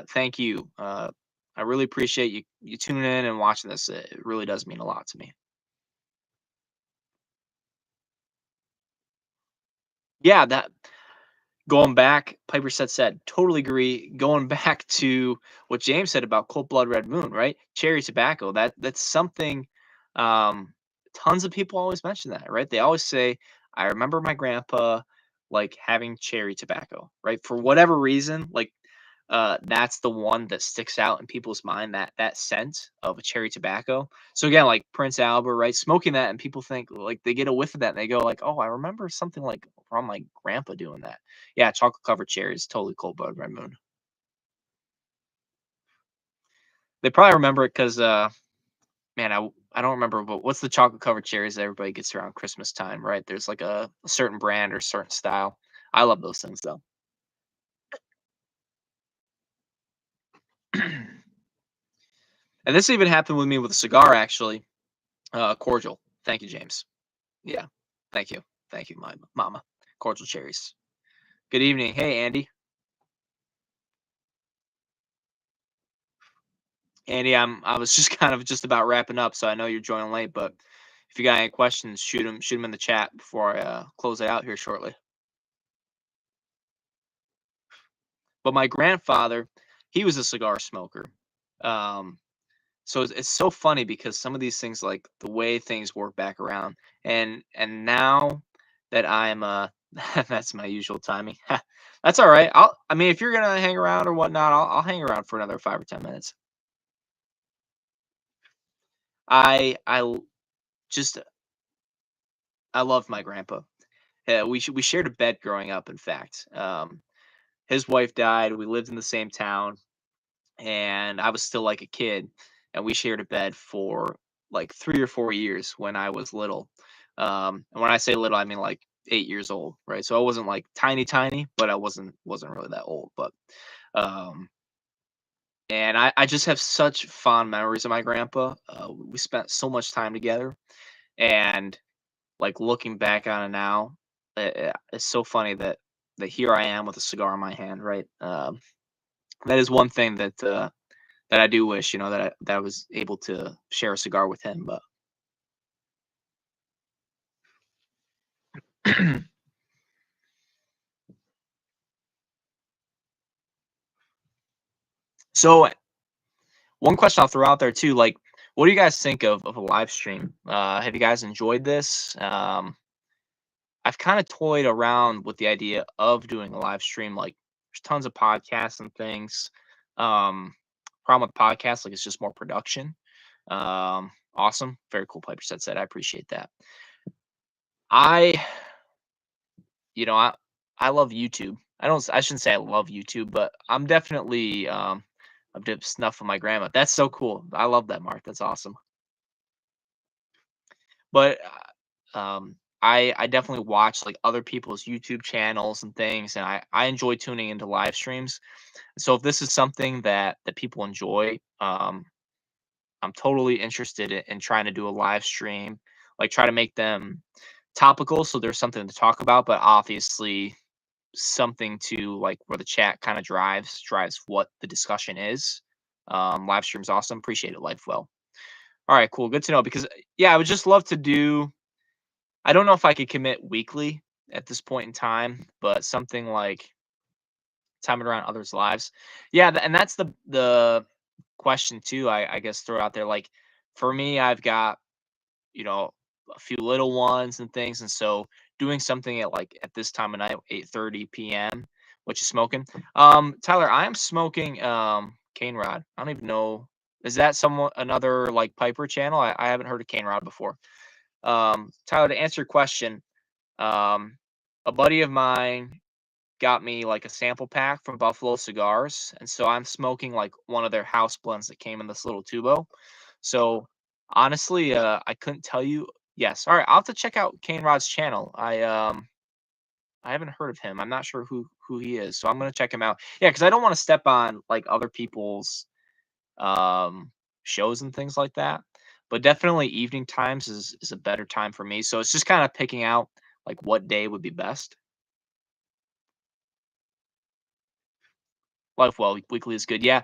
Thank you. I really appreciate you tuning in and watching this. It really does mean a lot to me. Yeah, that going back, Piper said, totally agree. Going back to what James said about Cold Blood Red Moon, right? Cherry tobacco. That's something. Um, Tons of people always mention that, right? They always say, "I remember my grandpa like having cherry tobacco," right? For whatever reason, like that's the one that sticks out in people's mind, that scent of a cherry tobacco. So again, like Prince Albert, right? Smoking that, and people think like they get a whiff of that, and they go like, "Oh, I remember something like from my grandpa doing that." Yeah, chocolate covered cherries, totally cold blood red moon. They probably remember it because, man, I don't remember, but what's the chocolate covered cherries that everybody gets around Christmas time, right? There's like a certain brand or certain style. I love those things though. And this even happened with me with a cigar, actually. Cordial. Thank you, James. Yeah. Thank you. Thank you, my mama. Cordial cherries. Good evening. Hey, Andy. Andy, I was just kind of just about wrapping up, so I know you're joining late, but if you got any questions, shoot them in the chat before I close it out here shortly. But my grandfather, he was a cigar smoker. Um, so it's so funny because some of these things, like the way things work back around, and now that I'm that's my usual timing. That's all right. I mean, if you're gonna hang around or whatnot, I'll hang around for another 5 or 10 minutes. I just I love my grandpa. We shared a bed growing up. In fact, his wife died. We lived in the same town, and I was still like a kid, and we shared a bed for like 3 or 4 years when I was little. And when I say little, I mean like 8 years old, right? So I wasn't like tiny, tiny, but I wasn't really that old. But um, and I just have such fond memories of my grandpa. We spent so much time together, and like looking back on it now, it's so funny that here I am with a cigar in my hand, right? That is one thing that I do wish, that I was able to share a cigar with him. But so one question I'll throw out there too, like, what do you guys think of a live stream? Have you guys enjoyed this? I've kind of toyed around with the idea of doing a live stream. Like, there's tons of podcasts and things. Um, Problem with podcasts, like, it's just more production. Awesome, very cool. Piper said, I appreciate that. I, you know, I love YouTube. I shouldn't say I love YouTube, but I'm definitely a bit snuff of my grandma. That's so cool. I love that, Mark. That's awesome. But I definitely watch like other people's YouTube channels and things, and I enjoy tuning into live streams. So if this is something that people enjoy, I'm totally interested in trying to do a live stream, like try to make them topical so there's something to talk about, but obviously something to like where the chat kind of drives what the discussion is. Live stream's awesome. Appreciate it, Life well. All right, cool. Good to know because yeah, I would just love to do. I don't know if I could commit weekly at this point in time, but something like timing around others' lives. Yeah, and that's the question too. I guess throw out there like for me, I've got you know a few little ones and things, and so doing something at this time of night, 8:30 p.m. What you smoking? Tyler, I am smoking Cane Rod. I don't even know. Is that somewhat another like Piper channel? I haven't heard of Cane Rod before. Tyler, to answer your question, um, a buddy of mine got me like a sample pack from Buffalo Cigars, and so I'm smoking like one of their house blends that came in this little tubo. So honestly, I couldn't tell you. Yes, all right. I'll have to check out Kane Rod's channel. I haven't heard of him. I'm not sure who he is, so I'm gonna check him out. Yeah, because I don't want to step on like other people's um shows and things like that. But definitely evening times is a better time for me. So it's just kind of picking out like what day would be best. Life well weekly is good. Yeah,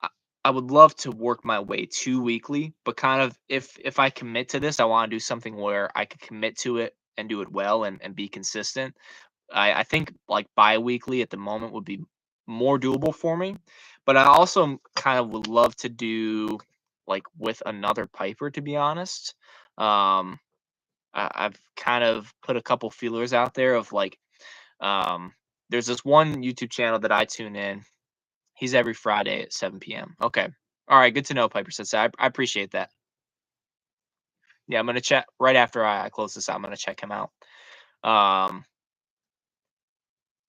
I, I would love to work my way to weekly, but kind of if I commit to this, I want to do something where I could commit to it and do it well and be consistent. I think like bi-weekly at the moment would be more doable for me, but I also kind of would love to do like with another piper, to be honest. Um, I've kind of put a couple feelers out there of like, um, there's this one YouTube channel that I tune in. He's every Friday at 7 p.m. Okay. All right. Good to know, Piper says. I appreciate that. Yeah, I'm gonna check right after I close this out. I'm gonna check him out. Um,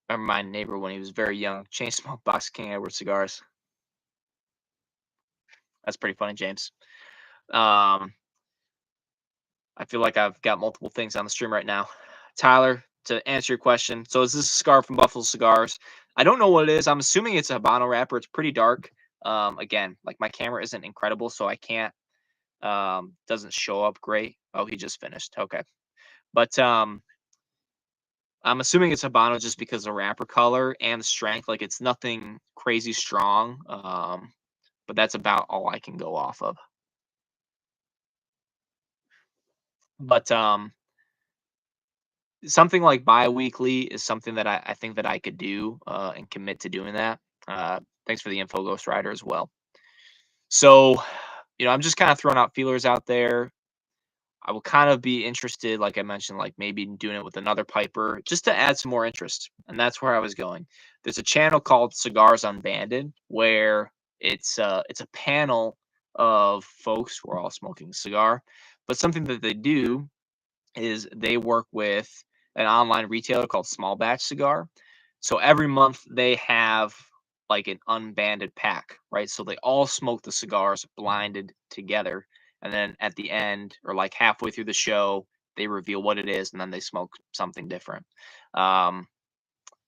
I remember my neighbor when he was very young, chain smoked box King Edward cigars. That's pretty funny, James. Um, I feel like I've got multiple things on the stream right now. Tyler, to answer your question, so is this a cigar from Buffalo Cigars? I don't know what it is. I'm assuming it's a Habano wrapper. It's pretty dark. Again, like my camera isn't incredible, so I can't. Doesn't show up great. Oh, he just finished. Okay, but I'm assuming it's Habano just because of the wrapper color and the strength. Like it's nothing crazy strong. But that's about all I can go off of. But something like bi-weekly is something that I think that I could do and commit to doing that. Thanks for the info, Ghost Rider, as well. So, I'm just kind of throwing out feelers out there. I will kind of be interested, like I mentioned, like maybe doing it with another piper just to add some more interest. And that's where I was going. There's a channel called Cigars Unbanded where it's a panel of folks who are all smoking a cigar. But something that they do is they work with an online retailer called Small Batch Cigar. So every month they have like an unbanded pack, right? So they all smoke the cigars blinded together. And then at the end, or like halfway through the show, they reveal what it is and then they smoke something different. Um,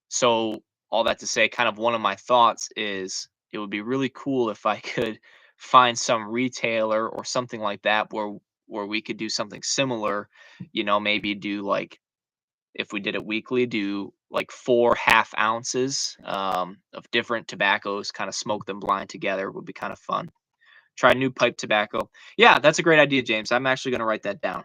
so, all that to say, kind of one of my thoughts is it would be really cool if I could find some retailer or something like that where we could do something similar, maybe do like if we did it weekly, do like 4 half ounces of different tobaccos, kind of smoke them blind together would be kind of fun. Try new pipe tobacco. Yeah, that's a great idea, James. I'm actually going to write that down.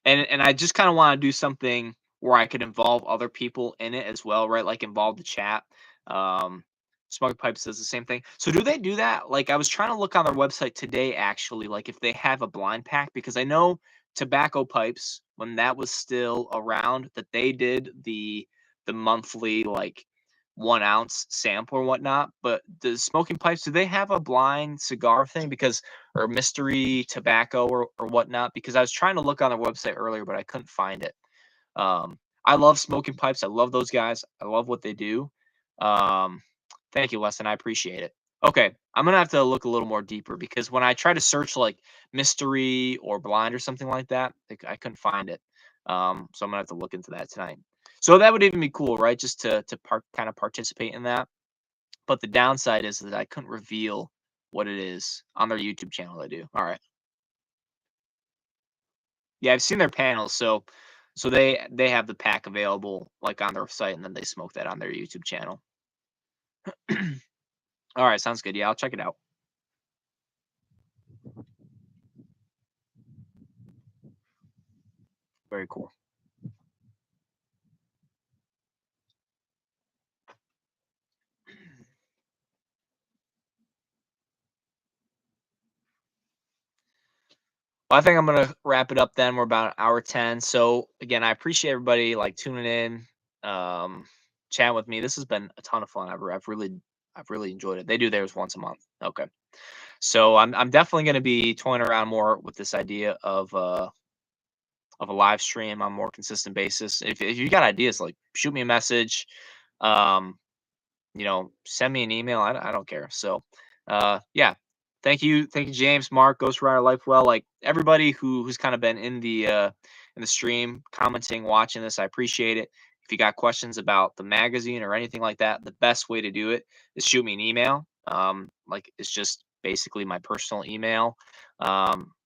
And I just kind of want to do something where I could involve other people in it as well, right? Like involve the chat. Um, Smug Pipes does the same thing. So do they do that? Like I was trying to look on their website today, actually, like if they have a blind pack, because I know Tobacco Pipes when that was still around, that they did the monthly like 1 ounce sample or whatnot. But the Smoking Pipes, do they have a blind cigar thing? Because or mystery tobacco or whatnot, because I was trying to look on their website earlier, but I couldn't find it. I love Smoking Pipes. I love those guys. I love what they do. Um, Thank you, Weston. I appreciate it. Okay, I'm gonna have to look a little more deeper because when I try to search like mystery or blind or something like that, I couldn't find it. So I'm gonna have to look into that tonight. So that would even be cool, right? Just to kind of participate in that. But the downside is that I couldn't reveal what it is on their YouTube channel. They do. All right. Yeah, I've seen their panels. So they have the pack available like on their site, and then they smoke that on their YouTube channel. All right, sounds good. Yeah, I'll check it out. Very cool. Well, I think I'm gonna wrap it up then. We're about an hour 10. So again, I appreciate everybody like tuning in, chatting with me. This has been a ton of fun. I've really enjoyed it. They do theirs once a month. Okay. So I'm definitely gonna be toying around more with this idea of a live stream on a more consistent basis. If you got ideas, like shoot me a message, um, send me an email. I don't care. So, yeah, thank you, James, Mark, Ghost Rider, Life Well, like everybody who's kind of been in the stream, commenting, watching this. I appreciate it. If you got questions about the magazine or anything like that, the best way to do it is shoot me an email. Like it's just basically my personal email.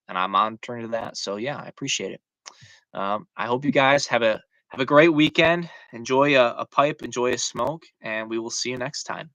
and I'm monitoring that. So yeah, I appreciate it. I hope you guys have a great weekend. Enjoy a pipe, enjoy a smoke, and we will see you next time.